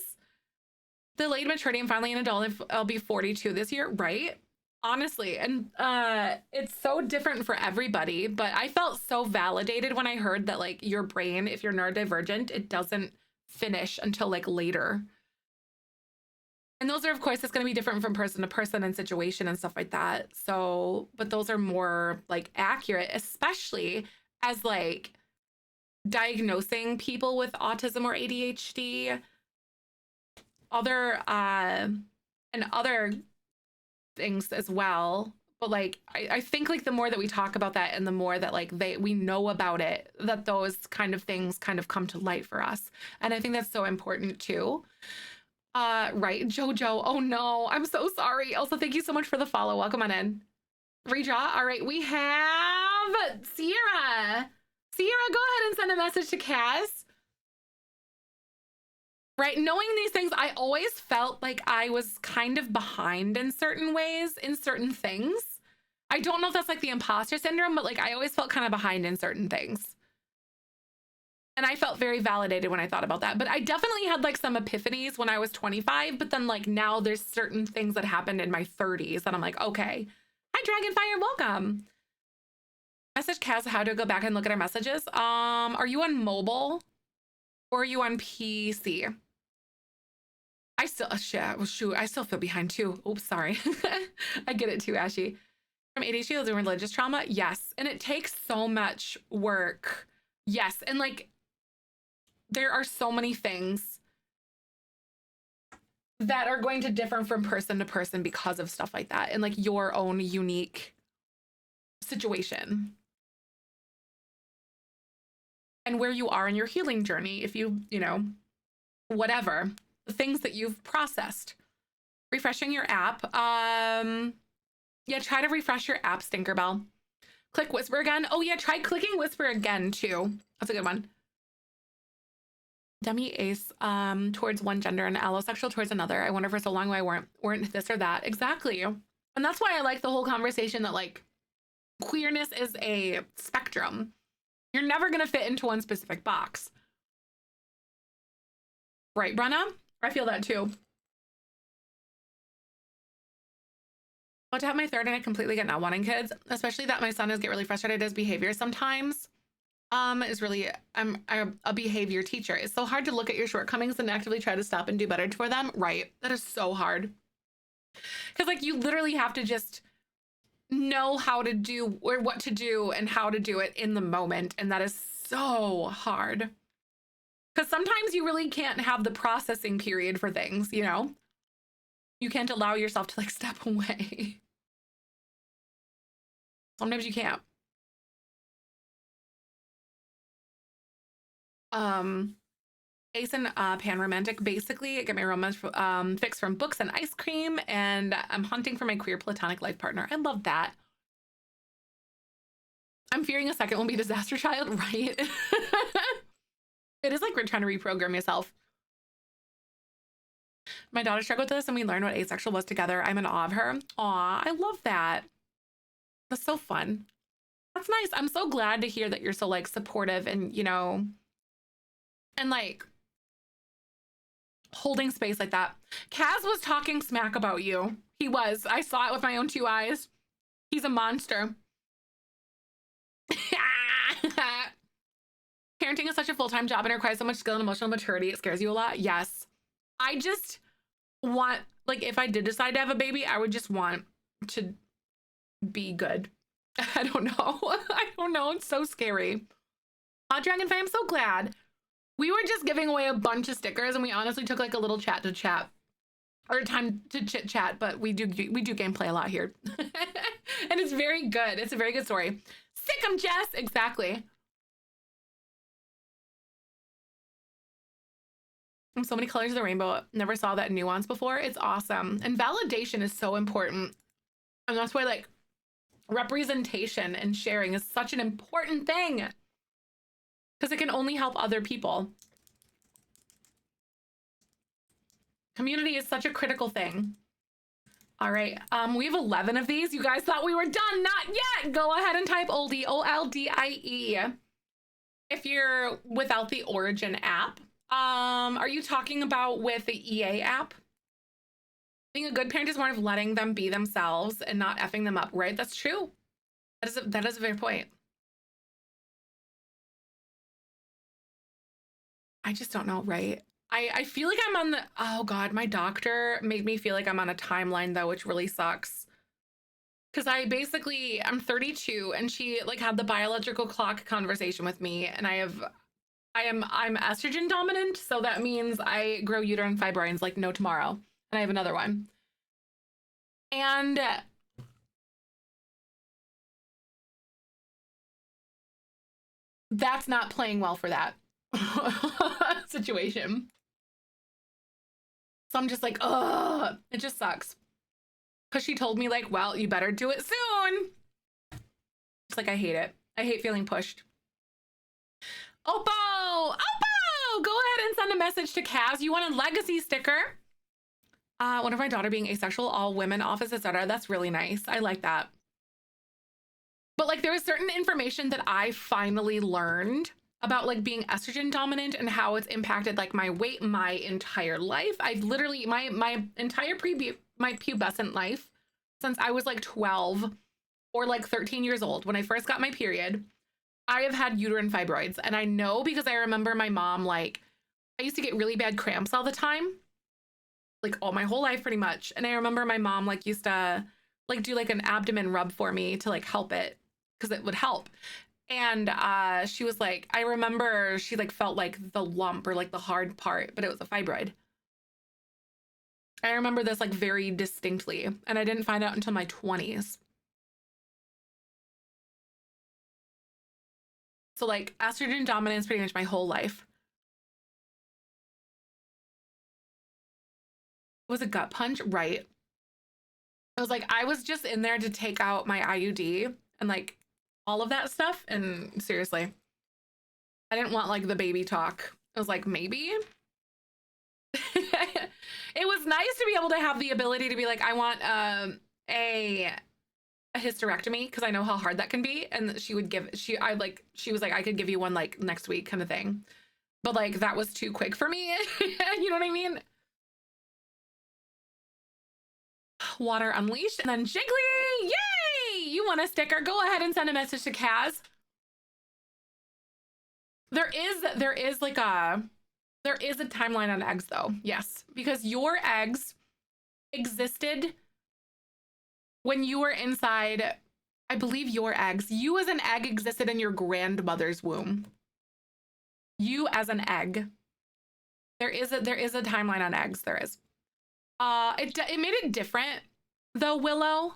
Delayed maturity. I'm finally an adult. I'll be 42 this year, right? Honestly, and it's so different for everybody, but I felt so validated when I heard that like your brain, if you're neurodivergent, it doesn't finish until like later. And those are, of course, it's going to be different from person to person and situation and stuff like that. So, but those are more like accurate, especially as like diagnosing people with autism or ADHD, other and other things as well. But like I think like the more that we talk about that and the more that like we know about it, that those kind of things kind of come to light for us. And I think that's so important too. Right, Jojo. Oh no, I'm so sorry. Also, thank you so much for the follow. Welcome on in. Redraw. All right, we have Sierra. Sierra, go ahead and send a message to Kaz. Right, knowing these things, I always felt like I was kind of behind in certain ways, in certain things. I don't know if that's like the imposter syndrome, but like I always felt kind of behind in certain things. And I felt very validated when I thought about that. But I definitely had like some epiphanies when I was 25. But then like now there's certain things that happened in my 30s that I'm like, okay. Hi, Dragonfire, welcome. Message Kaz how to go back and look at our messages. Are you on mobile or are you on PC? I still, shoot, I still feel behind too. Oops, sorry. I get it too, Ashy. From ADHD to religious trauma, yes. And it takes so much work. Yes, and like, there are so many things that are going to differ from person to person because of stuff like that and like your own unique situation and where you are in your healing journey. If you know, whatever, the things that you've processed. Refreshing your app. Yeah, try to refresh your app, Stinkerbell. Click Whisper again. Oh yeah, try clicking Whisper again too. That's a good one. Demi ace towards one gender and allosexual towards another. I wonder for so long why weren't this or that. Exactly. And that's why I like the whole conversation that like queerness is a spectrum. You're never gonna fit into one specific box. Right, Brenna? I feel that too. About to have my third and I completely get not wanting kids, especially that my son is get really frustrated at his behavior sometimes. Is really I'm a behavior teacher. It's so hard to look at your shortcomings and actively try to stop and do better for them. Right. That is so hard. Because like you literally have to just know how to do or what to do and how to do it in the moment. And that is so hard. Because sometimes you really can't have the processing period for things, you know? You can't allow yourself to like step away. Sometimes you can't. Ace and Pan Romantic, basically, I get my romance fix from books and ice cream, and I'm hunting for my queer platonic life partner. I love that. I'm fearing a second will be disaster child, right? It is like we're trying to reprogram yourself. My daughter struggled with this and we learned what asexual was together. I'm in awe of her. Aw, I love that. That's so fun. That's nice. I'm so glad to hear that you're so like supportive and, you know, and like holding space like that. Kaz was talking smack about you. He was. I saw it with my own two eyes. He's a monster. Parenting is such a full-time job and requires so much skill and emotional maturity. It scares you a lot. Yes. I just want, like, if I did decide to have a baby, I would just want to be good. I don't know. I don't know. It's so scary. Dragonfly, I'm so glad. We were just giving away a bunch of stickers and we honestly took like a little chat to chat or time to chit chat, but we do gameplay a lot here. And it's very good. It's a very good story. Sick 'em, Jess. Exactly. So many colors of the rainbow. Never saw that nuance before. It's awesome. And validation is so important. And that's why like representation and sharing is such an important thing. Because it can only help other people. Community is such a critical thing. All right, we have 11 of these. You guys thought we were done, not yet. Go ahead and type oldie, O-L-D-I-E. If you're without the Origin app. Are you talking about with the EA app? Being a good parent is more of letting them be themselves and not effing them up, right? That's true. That is a fair point. I just don't know, right? I feel like I'm on the, oh God, my doctor made me feel like I'm on a timeline though, which really sucks. Cause I'm 32 and she like had the biological clock conversation with me and I'm estrogen dominant. So that means I grow uterine fibroids like no tomorrow. And I have another one. And that's not playing well for that situation. So I'm just like, ugh, it just sucks. Cause she told me like, well, you better do it soon. It's like, I hate it. I hate feeling pushed. Oppo, go ahead and send a message to Kaz. You want a legacy sticker? One of my daughter being asexual, all women office, etc. That's really nice. I like that. But like there was certain information that I finally learned about like being estrogen dominant and how it's impacted like my weight my entire life. I've literally my entire my pubescent life since I was like 12 or like 13 years old when I first got my period, I have had uterine fibroids. And I know because I remember my mom, like I used to get really bad cramps all the time, like all my whole life pretty much. And I remember my mom like used to like do like an abdomen rub for me to like help it because it would help. And she was like, I remember she like felt like the lump or like the hard part, but it was a fibroid. I remember this like very distinctly, and I didn't find out until my 20s. So like estrogen dominance pretty much my whole life. It was a gut punch, right? I was like, I was just in there to take out my IUD and like all of that stuff. And seriously, I didn't want like the baby talk. I was like, maybe. It was nice to be able to have the ability to be like, I want a hysterectomy because I know how hard that can be. And she would give, she was like, I could give you one like next week kind of thing. But like, that was too quick for me. You know what I mean? Water unleashed. And then Jiggly, yay! You want a sticker? Go ahead and send a message to Kaz. There is like there is a timeline on eggs though. Yes, because your eggs existed when you were inside, I believe your eggs, you as an egg existed in your grandmother's womb. You as an egg. There is a timeline on eggs. There is. It made it different though, Willow.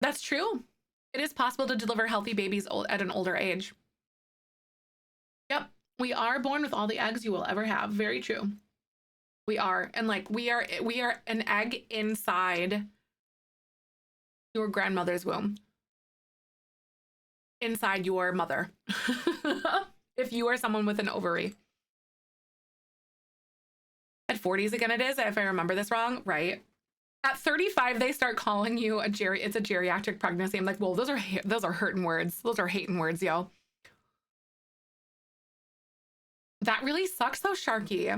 That's true. It is possible to deliver healthy babies at an older age. Yep. We are born with all the eggs you will ever have. Very true. We are. And like we are an egg inside your grandmother's womb. inside your mother. If you are someone with an ovary. At 40s again it is, if I remember this wrong, right? At 35, they start calling you it's a geriatric pregnancy. I'm like, well, those are hurting words. Those are hating words, yo. That really sucks though, Sharky. I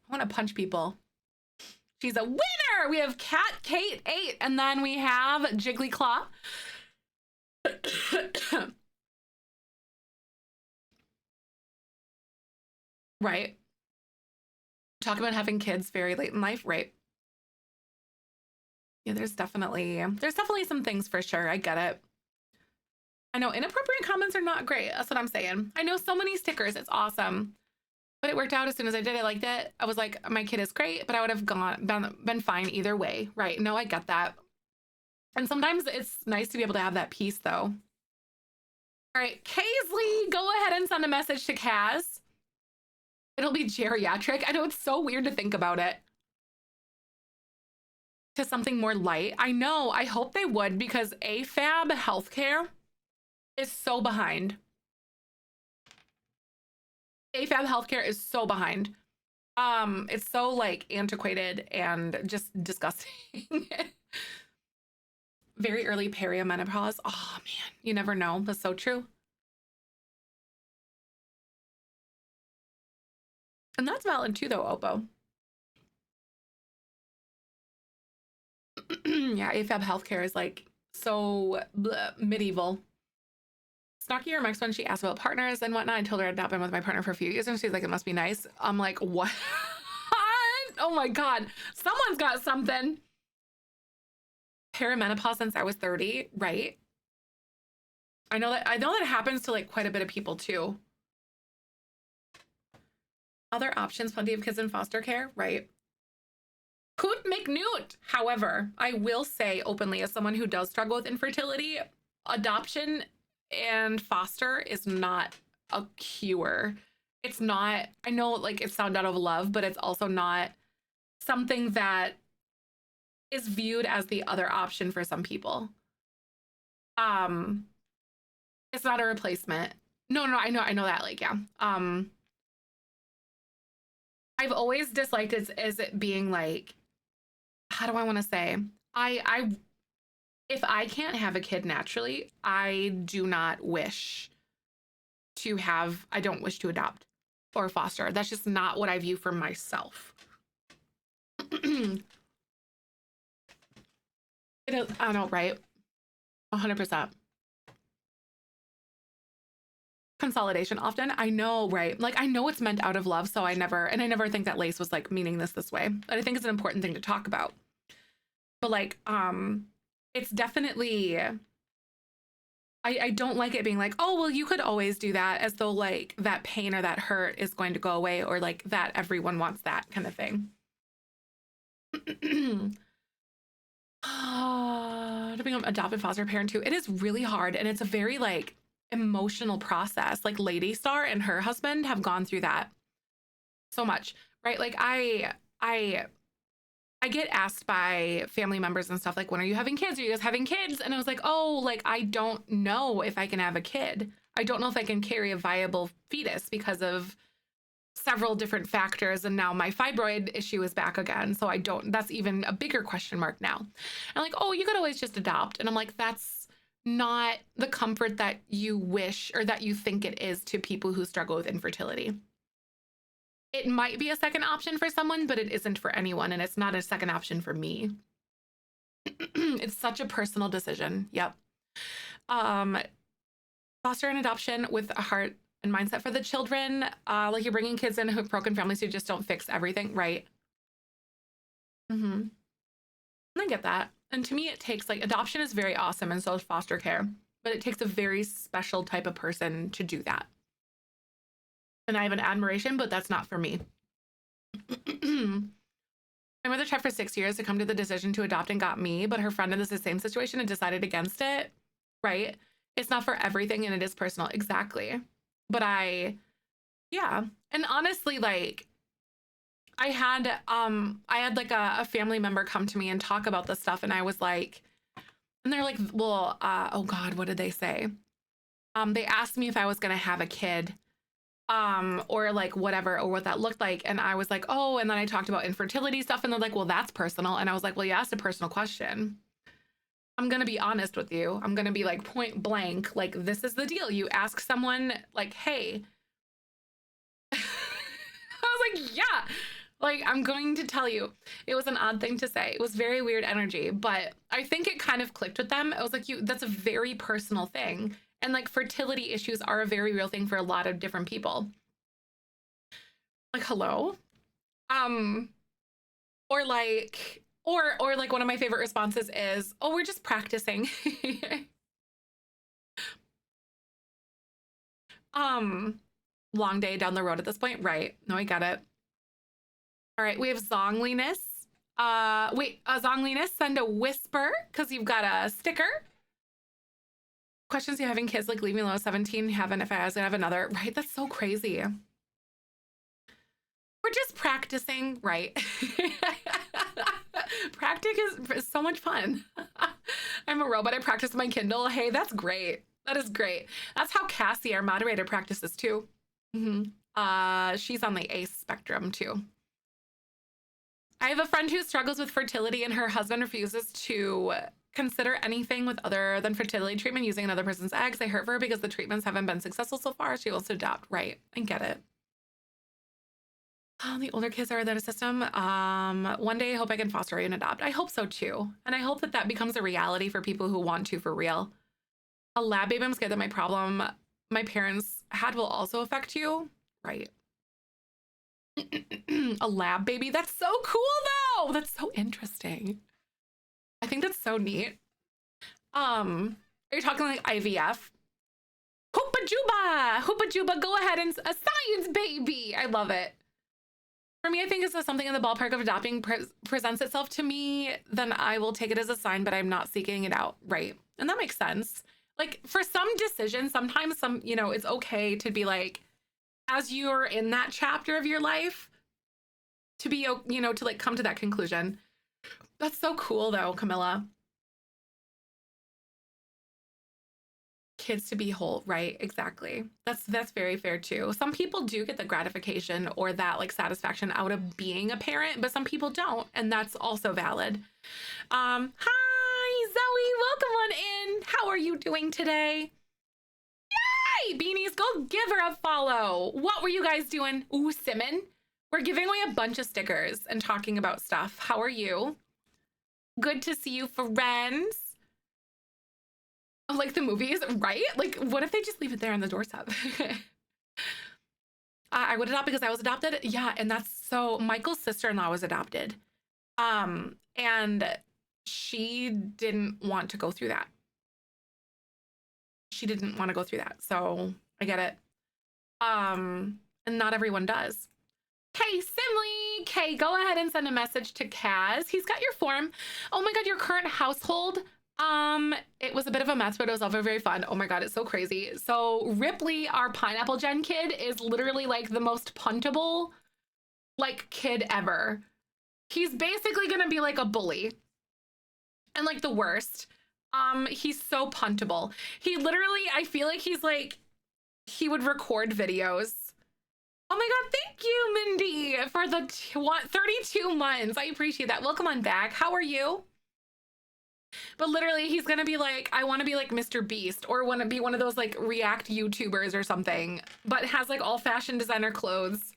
want to punch people. She's a winner. We have Cat Kate 8, and then we have Jiggly Claw. Right. Talk about having kids very late in life, right? Yeah, there's definitely some things for sure. I get it. I know inappropriate comments are not great. That's what I'm saying. I know so many stickers. It's awesome. But it worked out as soon as I did. I liked it. I was like, my kid is great, but I would have been fine either way. Right. No, I get that. And sometimes it's nice to be able to have that peace though. All right, Kaisley, go ahead and send a message to Kaz. It'll be geriatric. I know it's so weird to think about it. To something more light. I know. I hope they would, because AFAB healthcare is so behind. AFAB healthcare is so behind. It's so like antiquated and just disgusting. Very early perimenopause. Oh man, you never know. That's so true. And that's valid too though, Oppo. Yeah, AFAB healthcare is like so medieval. Snarky remarks when she asked about partners and whatnot. I told her I'd not been with my partner for a few years, and she's like, it must be nice. I'm like, what? Oh my God. Someone's got something. Perimenopause since I was 30, right? I know that it happens to like quite a bit of people too. Other options, plenty of kids in foster care, right? Coot McNewt. However, I will say openly, as someone who does struggle with infertility, adoption and foster is not a cure. It's not, I know like it's sound out of love, but it's also not something that is viewed as the other option for some people. It's not a replacement. No, I know that, like, yeah. I've always disliked it as it being like, how do I want to say? If I can't have a kid naturally, I don't wish to adopt or foster. That's just not what I view for myself. It is, I know, right? 100%. Consolidation often. I know, right? Like, I know it's meant out of love, so I never think that Lace was like meaning this way. But I think it's an important thing to talk about. But like, it's definitely, I don't like it being like, oh, well, you could always do that, as though like that pain or that hurt is going to go away, or like that everyone wants that kind of thing. To become adopted foster parent too, it is really hard, and it's a very like emotional process. Like Lady Star and her husband have gone through that so much, right? Like I get asked by family members and stuff like, when are you having kids? Are you guys having kids? And I was like, oh, like I don't know if I can have a kid. I don't know if I can carry a viable fetus because of several different factors, and now my fibroid issue is back again, so that's even a bigger question mark now. And like, oh, you could always just adopt. And I'm like, that's not the comfort that you wish or that you think it is to people who struggle with infertility. It might be a second option for someone, but it isn't for anyone, and it's not a second option for me. It's such a personal decision. Yep. Foster and adoption with a heart and mindset for the children. Like, you're bringing kids in who have broken families who just don't fix everything, right? I get that. And to me, it takes, like, adoption is very awesome, and so is foster care, but it takes a very special type of person to do that. And I have an admiration, but that's not for me. My mother tried for 6 years to come to the decision to adopt and got me, but her friend in the same situation and decided against it, right? It's not for everything, and it is personal. Exactly. But yeah. And honestly, like, I had like a family member come to me and talk about this stuff, and I was like, and they're like, well, oh God, what did they say? They asked me if I was going to have a kid, or like whatever, or what that looked like. And I was like, oh, and then I talked about infertility stuff. And they're like, well, that's personal. And I was like, well, you asked a personal question. I'm going to be honest with you. I'm going to be like point blank. Like, this is the deal. You ask someone like, hey, I was like, yeah, like, I'm going to tell you. It was an odd thing to say. It was very weird energy, but I think it kind of clicked with them. I was like, that's a very personal thing. And like fertility issues are a very real thing for a lot of different people. Like, hello? Um, or like one of my favorite responses is, oh, we're just practicing. Long day down the road at this point, right? No, I get it. All right, we have Zongliness. Zongliness, send a whisper because you've got a sticker. Questions you having kids, like leave me alone, 17, heaven, if I was gonna have another, right? That's so crazy. We're just practicing, right? Practice is so much fun. I'm a robot. I practice my Kindle. Hey, that's great. That is great. That's how Cassie, our moderator, practices too. She's on the ACE spectrum too. I have a friend who struggles with fertility and her husband refuses to consider anything with other than fertility treatment using another person's eggs. I hurt for her because the treatments haven't been successful so far. She wants to adopt. Right. I get it. Oh, the older kids are in the system. One day I hope I can foster and adopt. I hope so too. And I hope that that becomes a reality for people who want to for real. A lab baby, I'm scared that my problem my parents had will also affect you. Right. A lab baby? That's so cool though. That's so interesting. I think that's so neat. Are you talking like IVF? Hoopa Juba, go ahead and a science baby. I love it. For me, I think it's something in the ballpark of adopting presents itself to me, then I will take it as a sign, but I'm not seeking it out. Right. And that makes sense. Like for some decisions, sometimes it's okay to be like, as you're in that chapter of your life, to be, to like come to that conclusion. That's so cool though, Camilla. Kids to be whole, right? Exactly. That's very fair too. Some people do get the gratification or that like satisfaction out of being a parent, but some people don't, and that's also valid. Hi Zoe, welcome on in. How are you doing today? Yay! Beanies, go give her a follow. What were you guys doing? Ooh, Simon. We're giving away a bunch of stickers and talking about stuff. How are you? Good to see you, friends. Like the movies, right? Like, what if they just leave it there on the doorstep? I would adopt because I was adopted. Yeah, and that's so. Michael's sister-in-law was adopted, and she didn't want to go through that. She didn't want to go through that, so I get it. And not everyone does. Hey, Simley. Kay, go ahead and send a message to Kaz. He's got your form. Oh my God, your current household. It was a bit of a mess, but it was also very fun. Oh my God, it's so crazy. So Ripley, our pineapple gen kid, is literally like the most puntable like kid ever. He's basically gonna be like a bully and like the worst. He's so puntable. He literally, I feel like he's like, he would record videos. Oh my God, thank you, Mindy, for the 32 months. I appreciate that. Welcome on back. How are you? But literally, he's gonna be like, I want to be like Mr. Beast or want to be one of those like React YouTubers or something, but has like all fashion designer clothes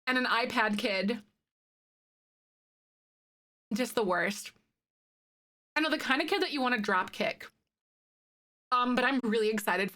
and an iPad kid. Just the worst. I know, the kind of kid that you want to drop kick. But I'm really excited for